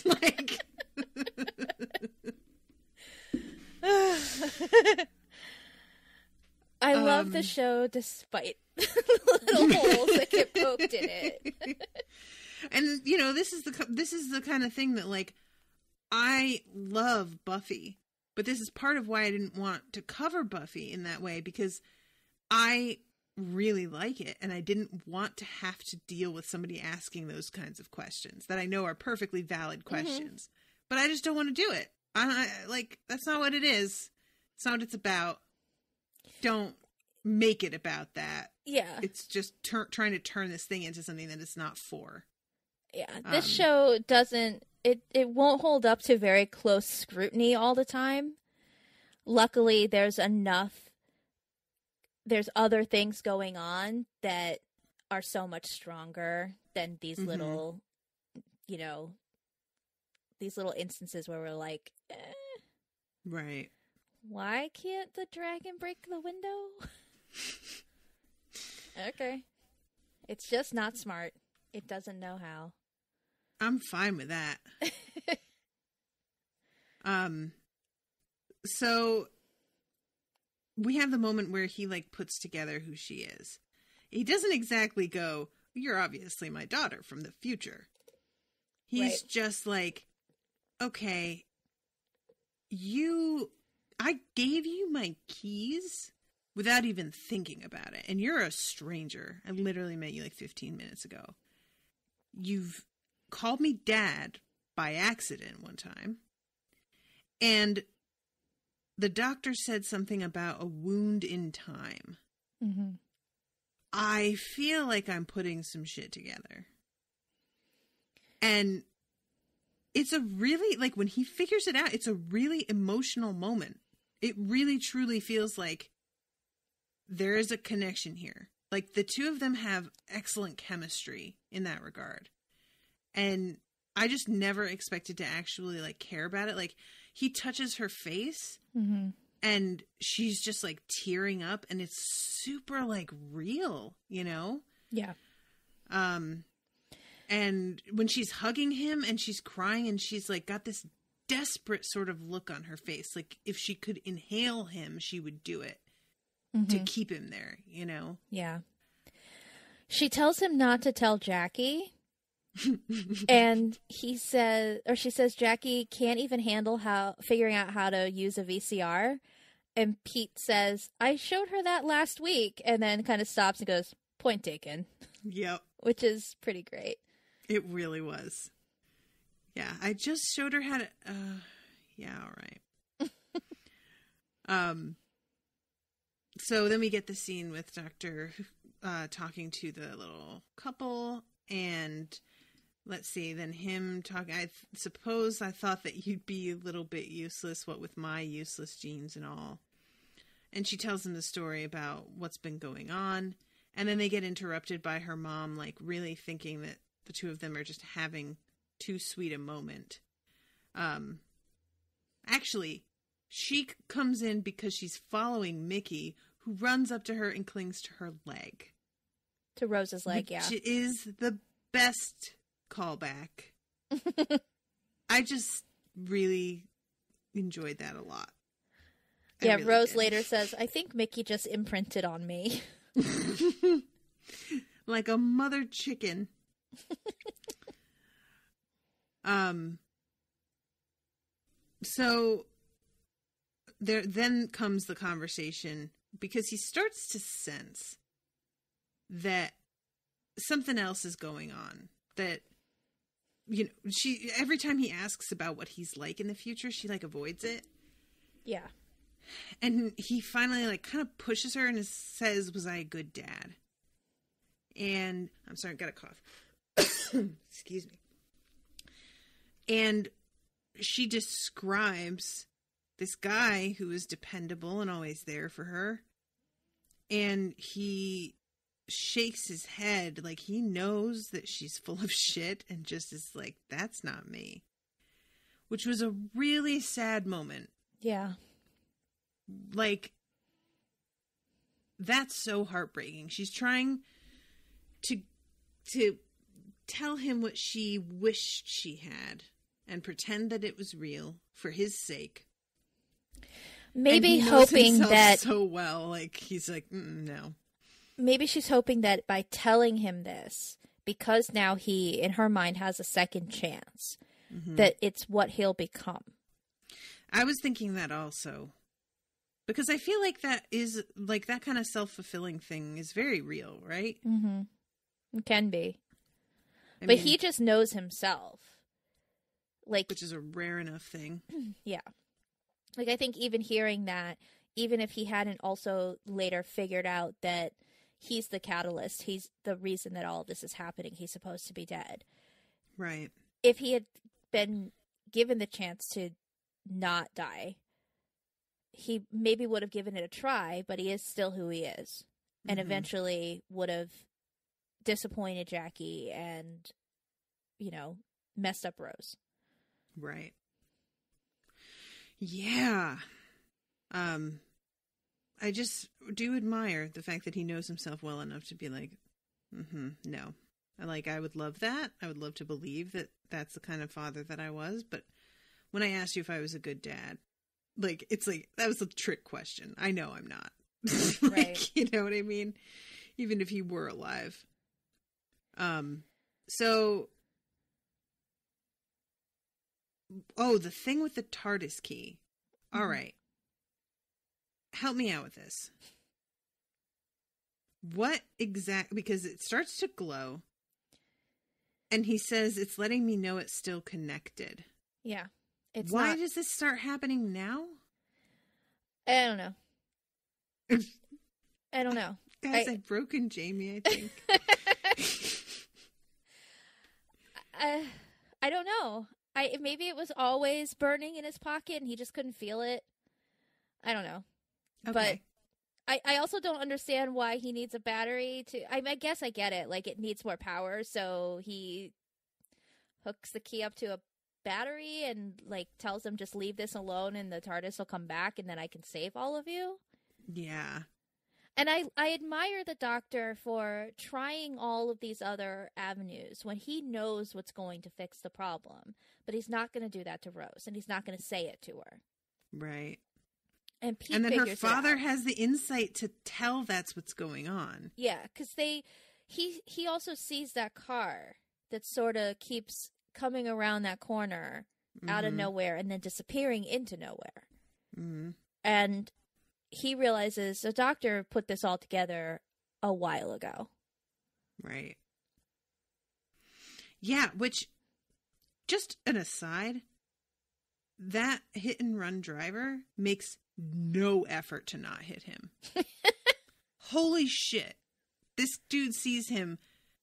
like. I love the show despite the little holes that get poked in it. And this is the kind of thing that, like, I love Buffy, but this is part of why I didn't want to cover Buffy in that way, because I really like it and I didn't want to have to deal with somebody asking those kinds of questions that I know are perfectly valid questions, but I just don't want to do it. That's not what it is. It's not what it's about. Don't make it about that. Yeah. It's just trying to turn this thing into something that it's not for. Yeah. This show doesn't, it won't hold up to very close scrutiny all the time. Luckily, there's other things going on that are so much stronger than these little, these little instances where we're like, right. Why can't the dragon break the window? Okay. It's just not smart. It doesn't know how. I'm fine with that. So we have the moment where he puts together who she is. He doesn't exactly go, "You're obviously my daughter from the future." He's just like, "Okay, I gave you my keys without even thinking about it. And you're a stranger. I literally met you 15 minutes ago. You've called me dad by accident one time. And the doctor said something about a wound in time. Mm-hmm. I feel like I'm putting some shit together. And it's a really, when he figures it out, it's a really emotional moment. It really truly feels like there is a connection here. Like, the two of them have excellent chemistry in that regard. And I just never expected to actually, like, care about it. Like, he touches her face, and she's just, like, tearing up, and it's super, like, real, you know? Yeah. And when she's hugging him and she's crying and she's, like, got this desperate sort of look on her face. Like, if she could inhale him, she would do it to keep him there, you know? Yeah. She tells him not to tell Jackie. And she says Jackie can't even handle figuring out how to use a VCR. And Pete says, I showed her that last week, and then kind of stops and goes, point taken. Yep. Which is pretty great. It really was. Yeah, I just showed her how to, yeah, all right. So then we get the scene with Doctor talking to the little couple, and let's see, then him talking. I suppose I thought that you'd be a little bit useless, what with my useless genes and all. And she tells him the story about what's been going on, and then they get interrupted by her mom, like, really thinking that the two of them are just having too sweet a moment. Actually, she comes in because she's following Mickey, who runs up to her and clings to her leg. To Rose's leg, yeah. Which is the best callback. I just really enjoyed that a lot. Yeah, really Rose did. later says, I think Mickey just imprinted on me. Like a mother chicken. So there then comes the conversation, because he starts to sense that something else is going on. That, you know, she, every time he asks about what he's like in the future, she, like, avoids it. Yeah. And he finally, like, kind of pushes her and says, was I a good dad? And I'm sorry, I got a cough. Excuse me. And she describes this guy who is dependable and always there for her. And he shakes his head like he knows that she's full of shit and just is like, that's not me. Which was a really sad moment. Yeah. Like, that's so heartbreaking. She's trying to tell him what she wished she had and pretend that it was real for his sake. Maybe hoping that so well, like, he's like, no. Maybe she's hoping that by telling him this, because now he, in her mind, has a second chance, that it's what he'll become. I was thinking that also. Because I feel like that is, like, that kind of self-fulfilling thing is very real, right? Mm-hmm. It can be. I but mean, he just knows himself. Like, which is a rare enough thing. Yeah. Like, I think even hearing that, even if he hadn't also later figured out that he's the catalyst, he's the reason that all of this is happening, he's supposed to be dead. Right. If he had been given the chance to not die, he maybe would have given it a try, but he is still who he is. And eventually would have disappointed Jackie and, you know, messed up Rose. Right. Yeah. I just do admire the fact that he knows himself well enough to be like, no. I would love that. I would love to believe that that's the kind of father that I was. But when I asked you if I was a good dad, like, it's like, that was a trick question. I know I'm not. Like, right. You know what I mean? Even if he were alive. So, the thing with the TARDIS key. All right. Help me out with this. What exactly, because it starts to glow, and he says it's letting me know it's still connected. Yeah. Why does this start happening now? I don't know. I don't know. Guys, I've broken Jaime, I think. I don't know. Maybe it was always burning in his pocket and he just couldn't feel it. I don't know. Okay. But I also don't understand why he needs a battery to... I guess I get it. Like, it needs more power, so he hooks the key up to a battery and, like, tells him just leave this alone and the TARDIS will come back and then I can save all of you. Yeah. And I admire the Doctor for trying all of these other avenues when he knows what's going to fix the problem. But he's not going to do that to Rose, and he's not going to say it to her. Right. And Pete and then her figures father it out. has the insight to tell that's what's going on. Yeah, because he also sees that car that sort of keeps coming around that corner out of nowhere and then disappearing into nowhere. Mm-hmm. And he realizes the Doctor put this all together a while ago. Right. Yeah, which, just an aside, that hit and run driver makes no effort to not hit him. Holy shit. This dude sees him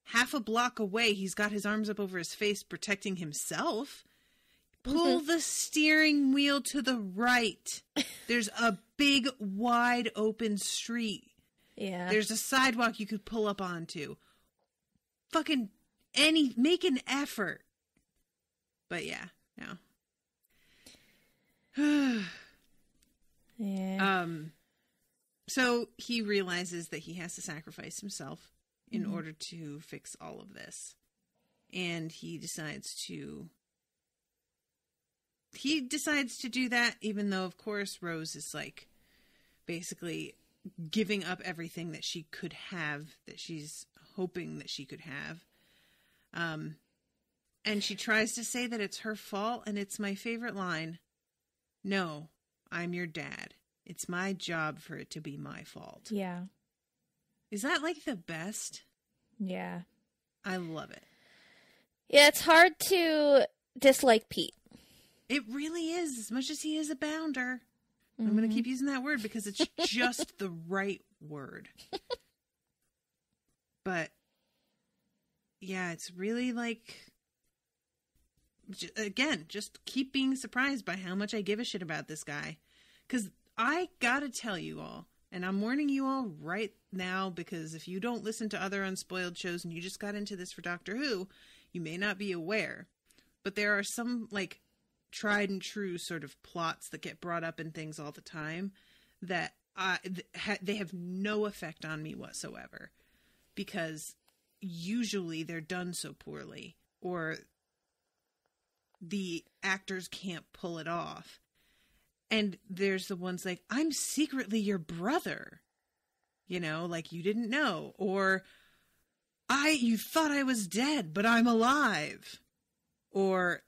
half a block away. He's got his arms up over his face protecting himself. Pull the steering wheel to the right. There's a big, wide open street. Yeah. There's a sidewalk you could pull up onto. Fucking make an effort. But yeah, no. Yeah. So he realizes that he has to sacrifice himself in order to fix all of this. And he decides to do that, even though, of course, Rose is like basically giving up everything that she could have, that she's hoping that she could have. And she tries to say that it's her fault, and it's my favorite line. No, I'm your dad. It's my job for it to be my fault. Yeah. Is that like the best? Yeah. I love it. Yeah, it's hard to dislike Pete. It really is, as much as he is a bounder. I'm going to keep using that word because it's just the right word. But, yeah, it's really like, again, just keep being surprised by how much I give a shit about this guy. Because I got to tell you all, and I'm warning you all right now, because if you don't listen to other Unspoiled shows and you just got into this for Doctor Who, you may not be aware. But there are some, like, tried and true sort of plots that get brought up in things all the time that they have no effect on me whatsoever, because usually they're done so poorly or the actors can't pull it off. And there's the ones like, I'm secretly your brother, you know, like you didn't know, or you thought I was dead, but I'm alive, or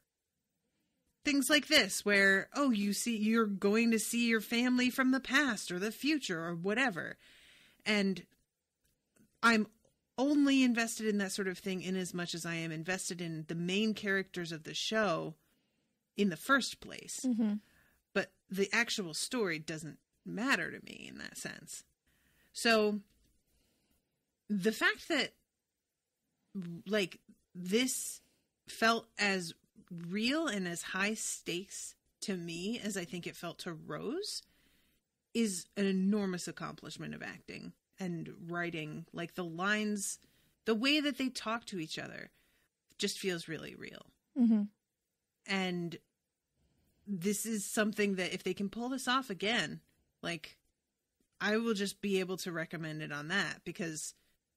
things like this where, oh, you're going to see your family from the past or the future or whatever. And I'm only invested in that sort of thing in as much as I am invested in the main characters of the show in the first place. Mm-hmm. But the actual story doesn't matter to me in that sense. So the fact that, like, this felt as real and as high stakes to me as I think it felt to Rose is an enormous accomplishment of acting and writing. Like, the lines, the way that they talk to each other just feels really real. Mm-hmm. And this is something that if they can pull this off again, like, I will just be able to recommend it on that, because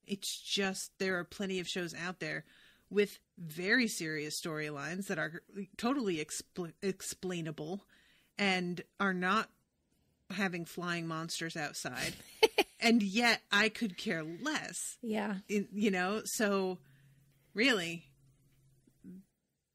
it's just, there are plenty of shows out there with very serious storylines that are totally explainable and are not having flying monsters outside. And yet I could care less. Yeah. You know, so really,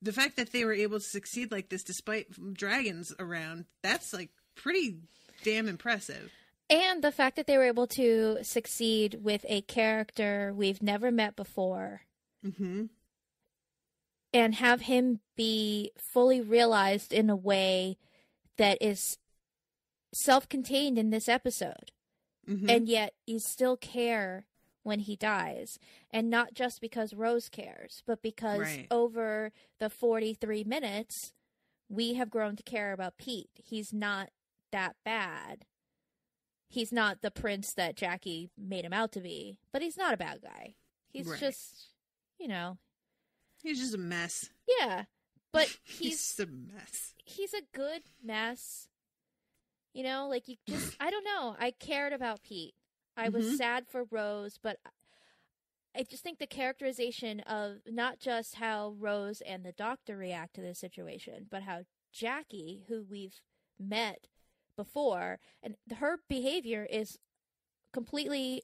the fact that they were able to succeed like this despite dragons around, that's like pretty damn impressive. And the fact that they were able to succeed with a character we've never met before. Mm-hmm. And have him be fully realized in a way that is self-contained in this episode. Mm-hmm. And yet you still care when he dies. And not just because Rose cares, but because over the 43 minutes, we have grown to care about Pete. He's not that bad. he's not the prince that Jackie made him out to be, but he's not a bad guy. He's just, you know. He's just a mess. Yeah. But he's a mess. He's a good mess. You know, like you just, I don't know. I cared about Pete. I was sad for Rose, but I just think the characterization of not just how Rose and the doctor react to this situation, but how Jackie, who we've met before, and her behavior is completely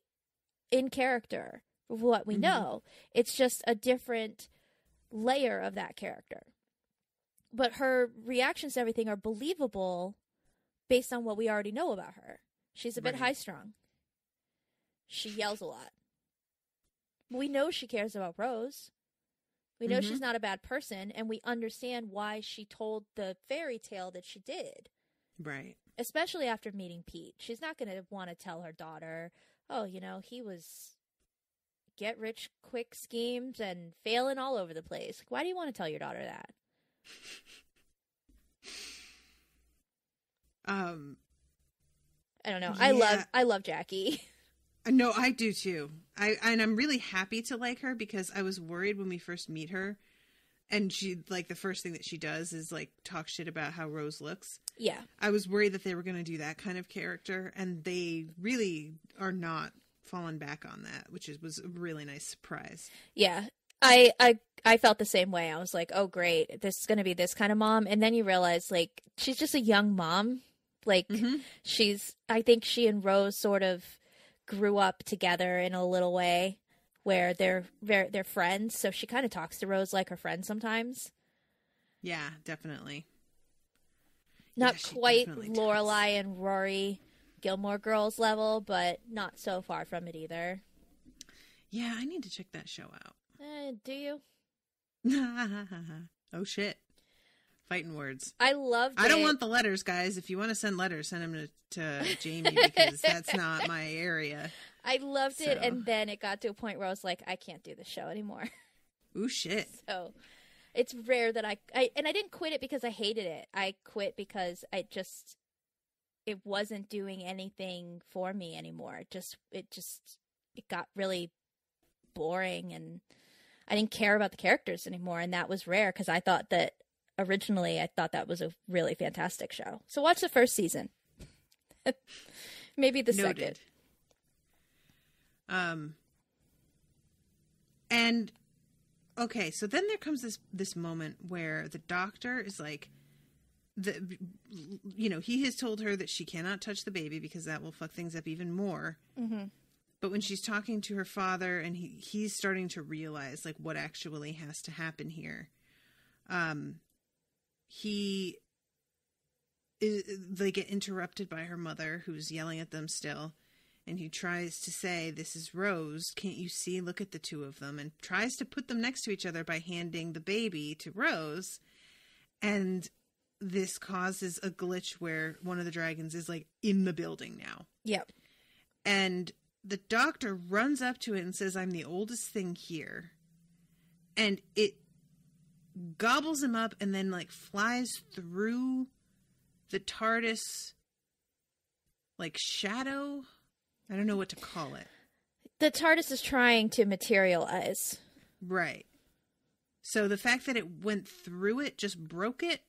in character of what we know. It's just a different layer of that character. But her reactions to everything are believable based on what we already know about her. She's a bit high-strung. She yells a lot. We know she cares about Rose. We know she's not a bad person, and we understand why she told the fairy tale that she did. Right. Especially after meeting Pete. She's not going to want to tell her daughter, oh, you know, he was get-rich-quick schemes and failing all over the place. Why do you want to tell your daughter that? I don't know. Yeah. I love Jackie. No, I do too. I'm really happy to like her because I was worried when we first meet her, and she like the first thing that she does is like talk shit about how Rose looks. Yeah. I was worried that they were going to do that kind of character, and they really are not falling back on that, which was a really nice surprise. Yeah. I felt the same way. I was like, oh great, this is going to be this kind of mom, and then you realize like she's just a young mom. Like I think she and Rose sort of grew up together in a little way where they're friends. So she kind of talks to Rose like her friend sometimes. Yeah, definitely. Not quite Lorelai and Rory Gilmore Girls level, but not so far from it either. Yeah, I need to check that show out. Do you? Oh shit. Fighting words. I loved it. I don't want the letters, guys. If you want to send letters, send them to Jaime because that's not my area. I loved it, and then it got to a point where I was like, I can't do this show anymore. Ooh, shit. So it's rare that I didn't quit it because I hated it. I quit because it wasn't doing anything for me anymore. It got really boring, and I didn't care about the characters anymore, and that was rare because originally I thought that was a really fantastic show. So watch the first season. Maybe the Noted. second. And okay, so then there comes this moment where the doctor is like, he has told her that she cannot touch the baby because that will fuck things up even more. Mm-hmm. But when she's talking to her father and he's starting to realize like what actually has to happen here, they get interrupted by her mother who's yelling at them still. And he tries to say, this is Rose. Can't you see? Look at the two of them. And tries to put them next to each other by handing the baby to Rose. And this causes a glitch where one of the dragons is like in the building now. Yep. And the doctor runs up to it and says, I'm the oldest thing here. And it gobbles him up and then like flies through the TARDIS like shadow. I don't know what to call it. The TARDIS is trying to materialize. Right. So the fact that it went through it just broke it?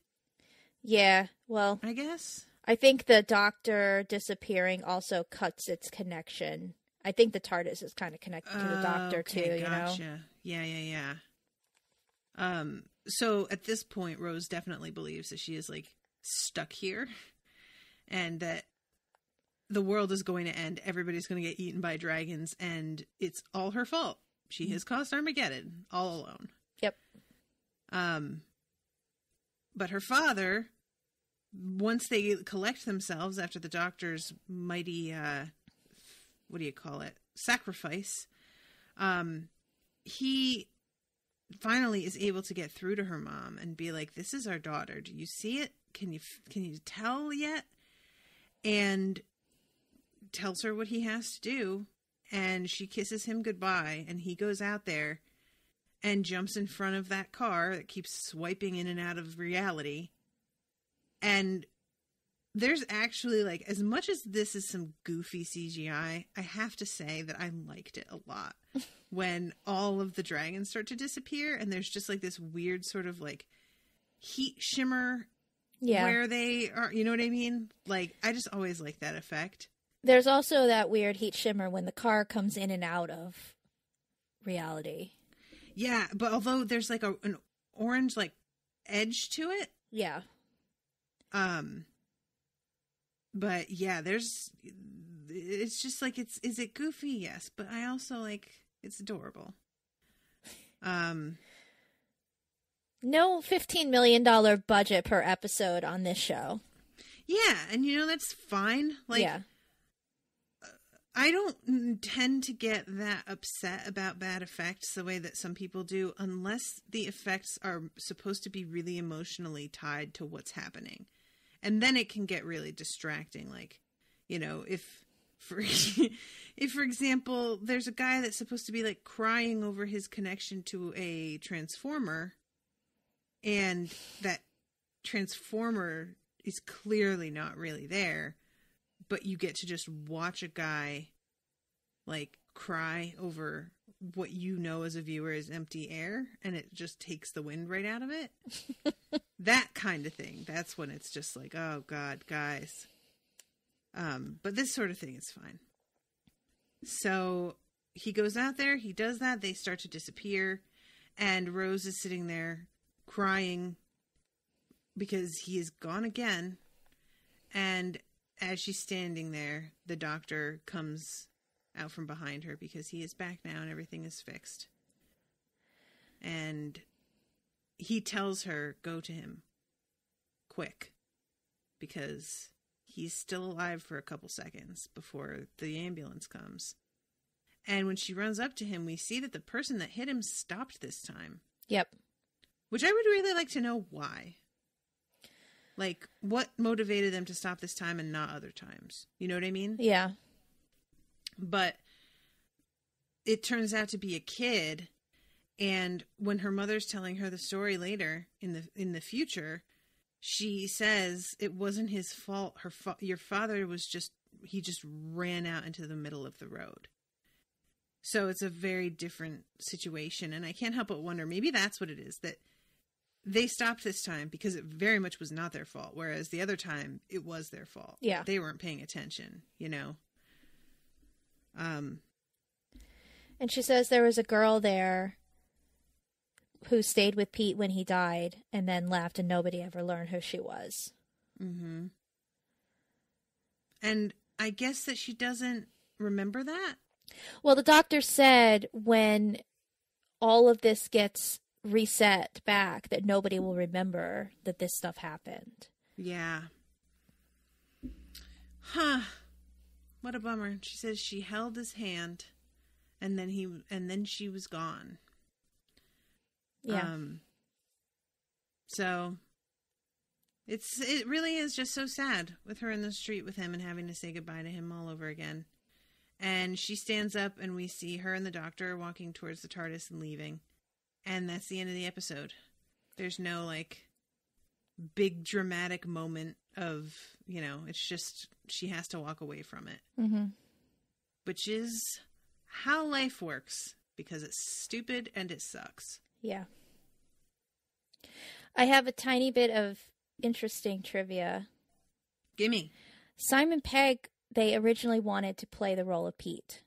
Yeah, well, I guess. I think the doctor disappearing also cuts its connection. I think the TARDIS is kind of connected to the doctor too, you know? Yeah. So at this point, Rose definitely believes that she is like stuck here and that the world is going to end. Everybody's going to get eaten by dragons, and it's all her fault. She has caused Armageddon all alone. Yep. But her father, once they collect themselves after the doctor's mighty, sacrifice, he finally is able to get through to her mom and be like, this is our daughter. Do you see it? Can you tell yet? And tells her what he has to do, and she kisses him goodbye, and he goes out there and jumps in front of that car that keeps swiping in and out of reality, and there's actually, like, as much as this is some goofy CGI, I have to say that I liked it a lot. When all of the dragons start to disappear and there's just, like, this weird sort of, like, heat shimmer where they are, you know what I mean? Like, I just always like that effect. There's also that weird heat shimmer when the car comes in and out of reality. Yeah, but although there's, like, an orange, like, edge to it. Yeah. But yeah, it's just like, is it goofy? Yes. But I also like, it's adorable. No $15 million budget per episode on this show. Yeah. And that's fine. Like, yeah. I don't tend to get that upset about bad effects the way that some people do, unless the effects are supposed to be really emotionally tied to what's happening. And then it can get really distracting. Like, if for example, there's a guy that's supposed to be, like, crying over his connection to a transformer, and that transformer is clearly not really there, but you get to just watch a guy, like, cry over what as a viewer is empty air, and it just takes the wind right out of it. That kind of thing. That's when it's just like, oh God, guys. But this sort of thing is fine. So he goes out there, he does that, they start to disappear, and Rose is sitting there crying because he is gone again. And as she's standing there, the doctor comes out from behind her because he is back now and everything is fixed. And he tells her, go to him quick, because he's still alive for a couple seconds before the ambulance comes. And when she runs up to him, we see that the person that hit him stopped this time. Yep. Which I would really like to know why. Like, what motivated them to stop this time and not other times? You know what I mean? Yeah. But it turns out to be a kid, and when her mother's telling her the story later in the future, she says it wasn't his fault. Your father was he just ran out into the middle of the road. So it's a very different situation, and I can't help but wonder, maybe that's what it is, that they stopped this time because it very much was not their fault, whereas the other time it was their fault. Yeah. They weren't paying attention, And she says there was a girl there who stayed with Pete when he died and then left, and nobody ever learned who she was. Mm-hmm. And I guess that she doesn't remember that? Well, the doctor said when all of this gets reset back that nobody will remember that this stuff happened. Yeah. Huh. What a bummer. She says she held his hand and then she was gone. Yeah. So it really is just so sad with her in the street with him and having to say goodbye to him all over again. And she stands up and we see her and the doctor walking towards the TARDIS and leaving. And that's the end of the episode. There's no, like, big dramatic moment of, it's just she has to walk away from it. Mm-hmm. Which is how life works, because it's stupid and it sucks. Yeah. I have a tiny bit of interesting trivia. Gimme. Simon Pegg, they originally wanted to play the role of Pete.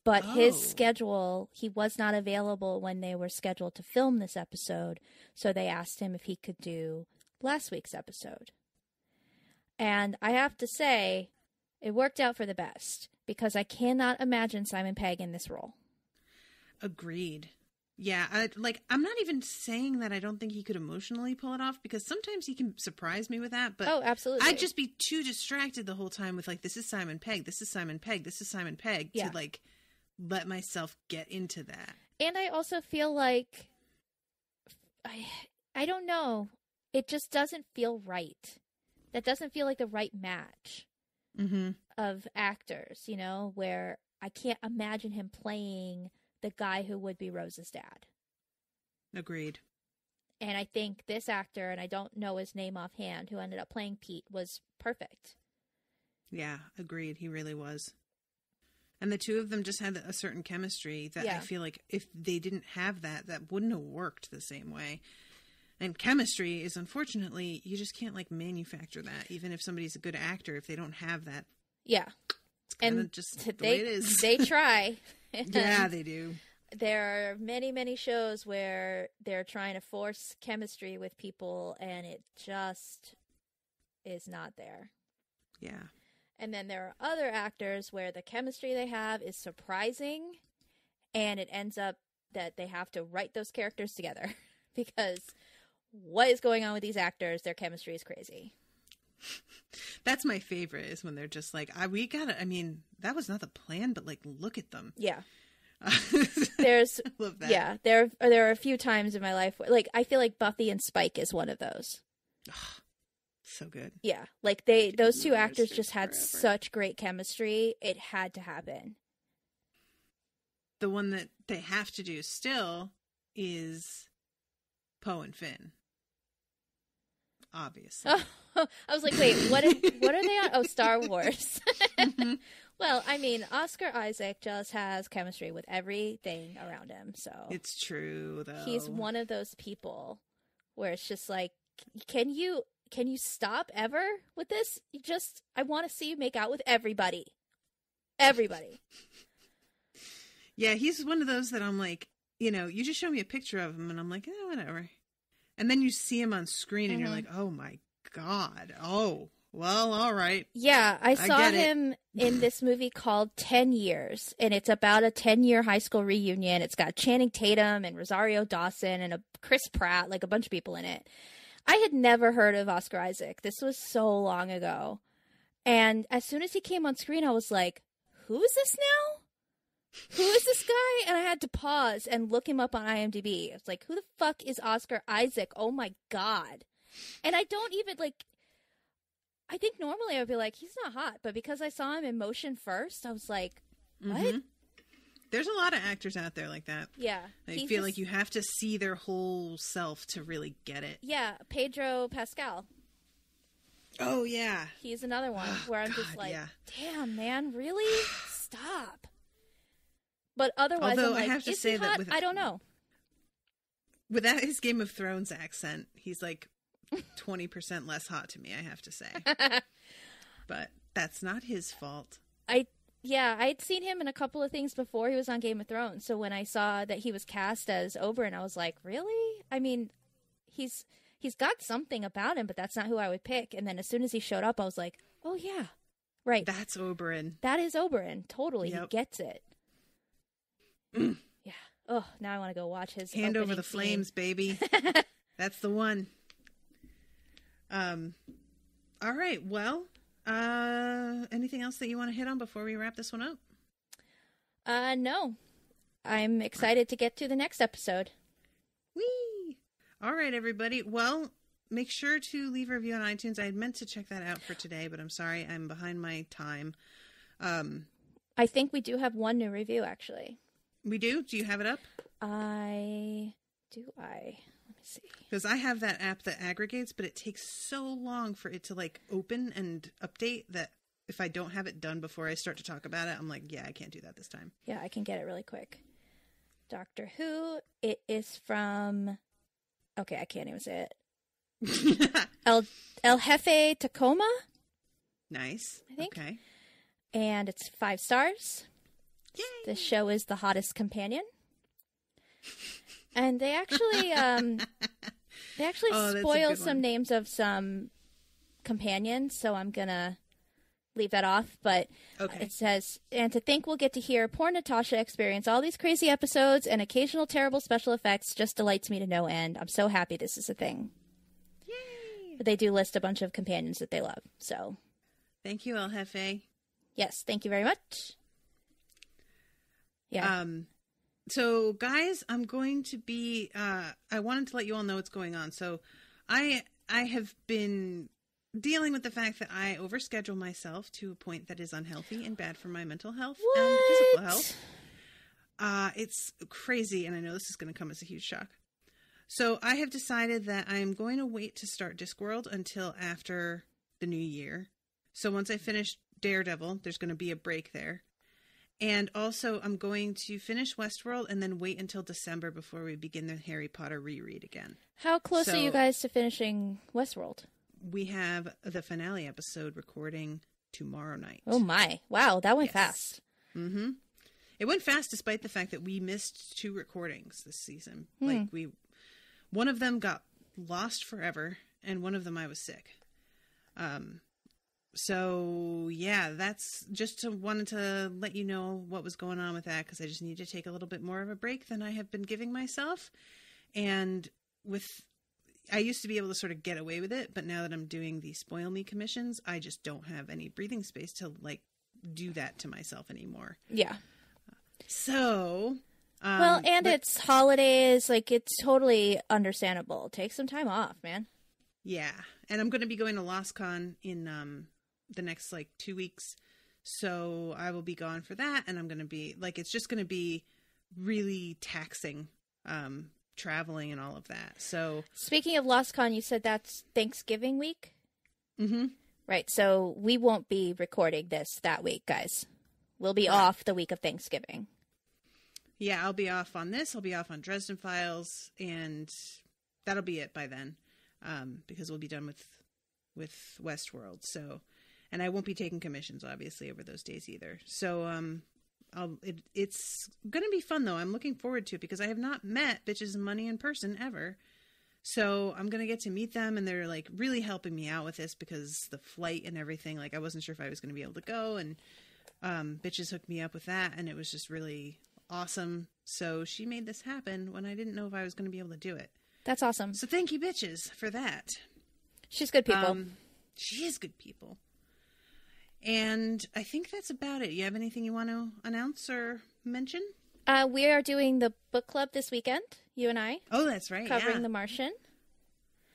But his schedule, he was not available when they were scheduled to film this episode, so they asked him if he could do last week's episode. And I have to say, it worked out for the best, because I cannot imagine Simon Pegg in this role. Agreed. Yeah, I'm not even saying that I don't think he could emotionally pull it off, because sometimes he can surprise me with that, but absolutely. I'd just be too distracted the whole time with, like, this is Simon Pegg, this is Simon Pegg, this is Simon Pegg, to, like, let myself get into that. And I also feel like, I don't know, it just doesn't feel right. That doesn't feel like the right match of actors, where I can't imagine him playing the guy who would be Rose's dad. Agreed. And I think this actor, and I don't know his name offhand, who ended up playing Pete, was perfect. Yeah, agreed. He really was. And the two of them just had a certain chemistry that I feel like if they didn't have that, that wouldn't have worked the same way. And chemistry is, unfortunately, you just can't like manufacture that. Even if somebody's a good actor, if they don't have that. Yeah. It's kind of just the way it is. They try. Yeah, they do. There are many, many shows where they're trying to force chemistry with people and it just is not there. Yeah. And then there are other actors where the chemistry they have is surprising and it ends up that they have to write those characters together because what is going on with these actors? Their chemistry is crazy. That's my favorite is when they're just like, we gotta, I mean, that was not the plan, but like, look at them. Yeah. There's, love that. Yeah, there are a few times in my life where, like, I feel like Buffy and Spike is one of those. So good. Yeah, like those two actors just had such great chemistry. It had to happen. The one that they have to do still is Poe and Finn. Obviously. Oh, I was like, wait, what are they on? Oh, Star Wars. Mm-hmm. Well, I mean, Oscar Isaac just has chemistry with everything around him, so it's true though. He's one of those people where it's just like, can you stop ever with this? I want to see you make out with everybody. Everybody. Yeah, he's one of those that I'm like, you just show me a picture of him and I'm like, whatever. And then you see him on screen and you're like, oh my God. Oh, well, all right. Yeah, I saw him in this movie called 10 Years, and it's about a 10-year high school reunion. It's got Channing Tatum and Rosario Dawson and Chris Pratt, like a bunch of people in it. I had never heard of Oscar Isaac. This was so long ago. And as soon as he came on screen, I was like, who is this now? Who is this guy? And I had to pause and look him up on IMDb. I was like, who the fuck is Oscar Isaac? Oh my God. And I don't even I think normally I would be like, he's not hot. But because I saw him in motion first, I was like, what? Mm-hmm. There's a lot of actors out there like that. Yeah. I feel like you have to see their whole self to really get it. Yeah. Pedro Pascal. Oh, yeah. He's another one where I'm just like, damn, man, really? Stop. But otherwise, although I'm like, I have to say that I don't know. Without his Game of Thrones accent, he's like 20% less hot to me, I have to say. But that's not his fault. I'd seen him in a couple of things before he was on Game of Thrones. So when I saw that he was cast as Oberyn, I was like, really? I mean, he's got something about him, but that's not who I would pick. And then as soon as he showed up, I was like, oh yeah, right. That's Oberyn. That is Oberyn. Totally. Yep. He gets it. Yeah. Oh, now I want to go watch his Hand Over the Flames, baby. That's the one. All right. Well, anything else that you want to hit on before we wrap this one up? No. I'm excited to get to the next episode. Whee! All right, everybody. Well, make sure to leave a review on iTunes. I had meant to check that out for today, but I'm sorry. I'm behind my time. I think we do have one new review, actually. We do? Do you have it up? Let me see. Because I have that app that aggregates, but it takes so long for it to open and update that if I don't have it done before I start to talk about it, I'm like, yeah, I can't do that this time. Yeah, I can get it really quick. Doctor Who. It is from... Okay, I can't even say it. El Jefe Tacoma? Nice. I think. Okay. And it's 5 stars. Yay! The show is The Hottest Companion. And they actually spoil some names of some companions, so I'm gonna leave that off. But It says, and to think we'll get to hear poor Natasha experience all these crazy episodes and occasional terrible special effects just delights me to no end. I'm so happy this is a thing. Yay! But they do list a bunch of companions that they love. So, thank you, El Jefe. Yes, thank you very much. Yeah. So, guys, I'm going to be, I wanted to let you all know what's going on. So, I have been dealing with the fact that I overschedule myself to a point that is unhealthy and bad for my mental health and physical health. It's crazy, and I know this is going to come as a huge shock. So I have decided that I'm going to wait to start Discworld until after the new year. So once I finish Daredevil, there's going to be a break there. And also I'm going to finish Westworld and then wait until December before we begin the Harry Potter reread again. How close are you guys to finishing Westworld? We have the finale episode recording tomorrow night. Oh my. Wow, that went fast. Mm-hmm. It went fast despite the fact that we missed 2 recordings this season. Like one of them got lost forever and one of them I was sick. So yeah, that's just wanted to let you know what was going on with that, because I just need to take a little bit more of a break than I have been giving myself. And I used to be able to sort of get away with it, but now that I'm doing the Spoil Me commissions, I just don't have any breathing space to like do that to myself anymore. Yeah. So, it's holidays, like it's totally understandable. Take some time off, man. Yeah. And I'm going to be going to LostCon in the next like 2 weeks. So I will be gone for that. And I'm going to be like, it's just going to be really taxing, traveling and all of that. So speaking of LostCon, you said that's Thanksgiving week? Mm-hmm. Right. So we won't be recording this that week, guys. We'll be off the week of Thanksgiving. Yeah, I'll be off on this. I'll be off on Dresden Files, and that'll be it by then, because we'll be done with Westworld. So, and I won't be taking commissions, obviously, over those days either. So, it's going to be fun, though. I'm looking forward to it, because I have not met Bitches and Money in person ever. So I'm going to get to meet them, and they're, like, really helping me out with this, because the flight and everything, like, I wasn't sure if I was going to be able to go, and Bitches hooked me up with that, and it was just really awesome. So she made this happen when I didn't know if I was going to be able to do it. That's awesome. So thank you, Bitches, for that. She's good people. She is good people. And I think that's about it. You have anything you want to announce or mention? We are doing the book club this weekend, you and I. Oh, that's right. Covering The Martian.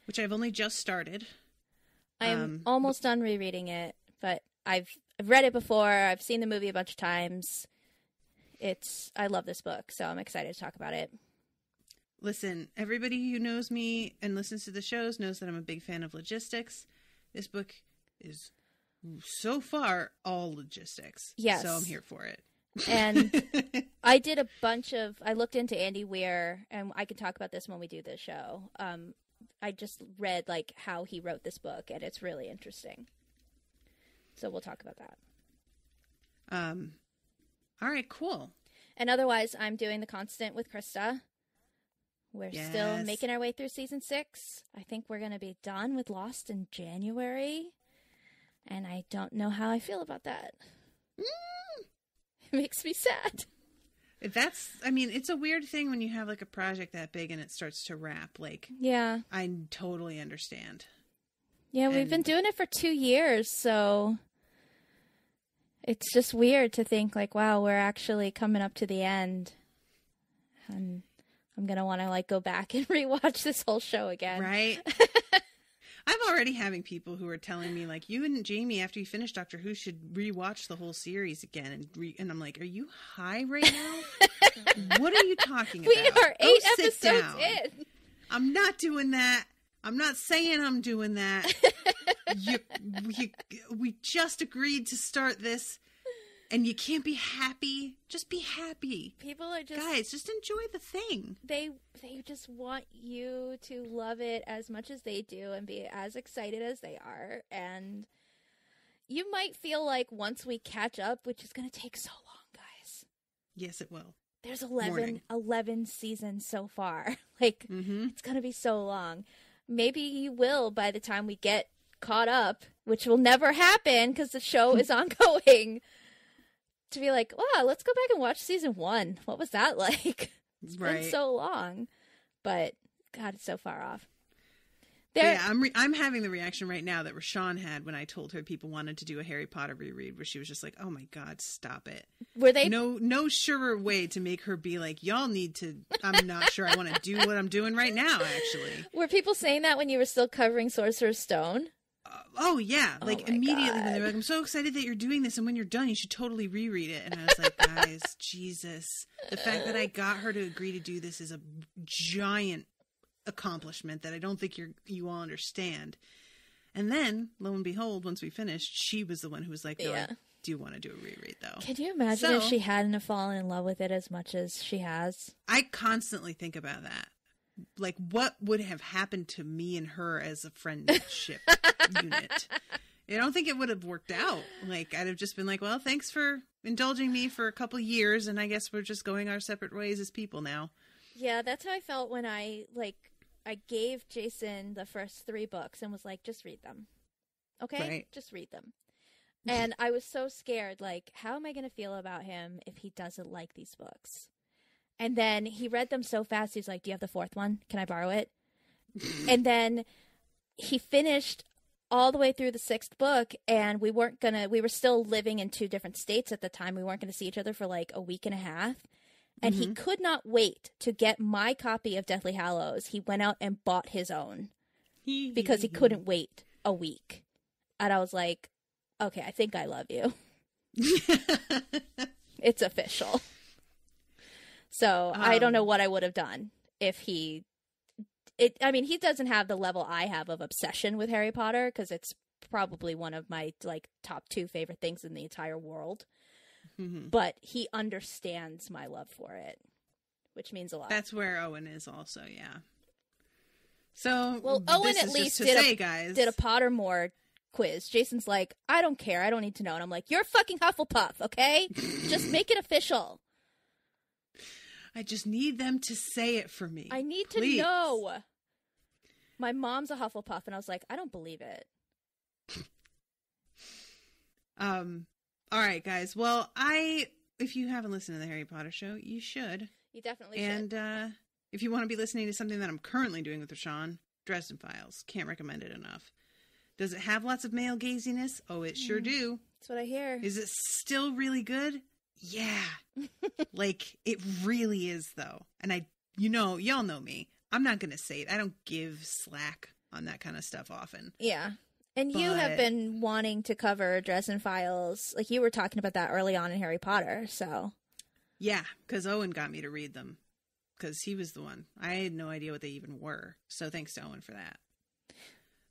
Which I've only just started. I'm almost done rereading it, but I've read it before. I've seen the movie a bunch of times. I love this book, so I'm excited to talk about it. Listen, everybody who knows me and listens to the shows knows that I'm a big fan of logistics. This book is so far all logistics. Yes. So I'm here for it. And I did I looked into Andy Weir, and I can talk about this when we do the show. I just read like how he wrote this book, and it's really interesting. So we'll talk about that. All right, cool. And otherwise, I'm doing The Constant with Krista. We're still making our way through season 6. I think we're going to be done with Lost in January. And I don't know how I feel about that. It makes me sad. It's a weird thing when you have like a project that big and it starts to wrap. Like, yeah, I totally understand. Yeah, we've been doing it for 2 years, so it's just weird to think like, wow, we're actually coming up to the end. And I'm going to want to like go back and rewatch this whole show again. Right. I'm already having people who are telling me like, you and Jaime, after you finish Doctor Who, should rewatch the whole series again. And I'm like, are you high right now? What are you talking about? We are 8 episodes in. I'm not doing that. I'm not saying I'm doing that. We just agreed to start this, and you can't be happy. Just be happy. People are just... Guys, just enjoy the thing. They just want you to love it as much as they do and be as excited as they are. And you might feel like once we catch up, which is going to take so long, guys. Yes, it will. There's 11 seasons so far. Like, It's going to be so long. Maybe you will by the time we get caught up, which will never happen because the show is ongoing. To be like, wow, let's go back and watch season 1. What was that like? It's been so long. But, God, it's so far off. Yeah, I'm having the reaction right now that Rashawn had when I told her people wanted to do a Harry Potter reread, where she was just like, "Oh my God, stop it!" Were they no surer way to make her be like, "Y'all need to." I'm not sure I want to do what I'm doing right now. Actually, were people saying that when you were still covering Sorcerer's Stone? Oh yeah, like immediately God. when they were like, "I'm so excited that you're doing this, and when you're done, you should totally reread it." And I was like, "Guys, Jesus, the fact that I got her to agree to do this is a giant accomplishment that I don't think you all understand. And then, lo and behold, once we finished, she was the one who was like, no, I do want to do a reread, though. Can you imagine if she hadn't have fallen in love with it as much as she has? I constantly think about that. Like, what would have happened to me and her as a friendship unit? I don't think it would have worked out. Like, I'd have just been like, well, thanks for indulging me for a couple years, and I guess we're just going our separate ways as people now. Yeah, that's how I felt when I gave Jason the first 3 books and was like, just read them. Okay? Right. Just read them. And I was so scared, like, how am I going to feel about him if he doesn't like these books? And then he read them so fast, he's like, do you have the 4th one? Can I borrow it? And then he finished all the way through the 6th book, and we were still living in 2 different states at the time. We weren't going to see each other for like a week and a half. And he could not wait to get my copy of Deathly Hallows. He went out and bought his own because he couldn't wait a week. And I was like, okay, I think I love you. It's official. So I don't know what I would have done if he doesn't have the level I have of obsession with Harry Potter, because it's probably one of my like top 2 favorite things in the entire world. But he understands my love for it, which means a lot. That's where Owen is also, yeah. So, well, Owen at least did a Pottermore quiz. Jason's like, I don't care. I don't need to know. And I'm like, you're fucking Hufflepuff, okay? Just make it official. I just need them to say it for me. I need to know. My mom's a Hufflepuff, and I was like, I don't believe it. All right, guys. Well, if you haven't listened to the Harry Potter show, you should. You definitely should. And if you want to be listening to something that I'm currently doing with Rashawn, Dresden Files. Can't recommend it enough. Does it have lots of male gaziness? Oh, it sure do. That's what I hear. Is it still really good? Yeah. Like, it really is, though. And y'all know me. I'm not going to say it. I don't give slack on that kind of stuff often. Yeah. And you have been wanting to cover Dresden Files. Like, you were talking about that early on in Harry Potter, so. Yeah, because Owen got me to read them. Because he was the one. I had no idea what they even were. So thanks to Owen for that.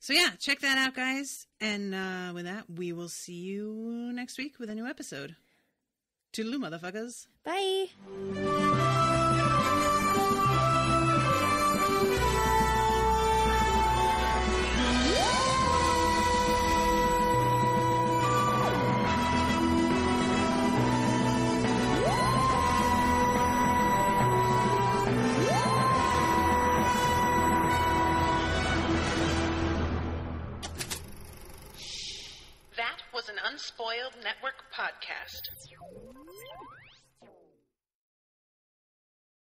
So yeah, check that out, guys. And with that, we will see you next week with a new episode. Toodaloo, motherfuckers. Bye. That was an Unspoiled Network podcast.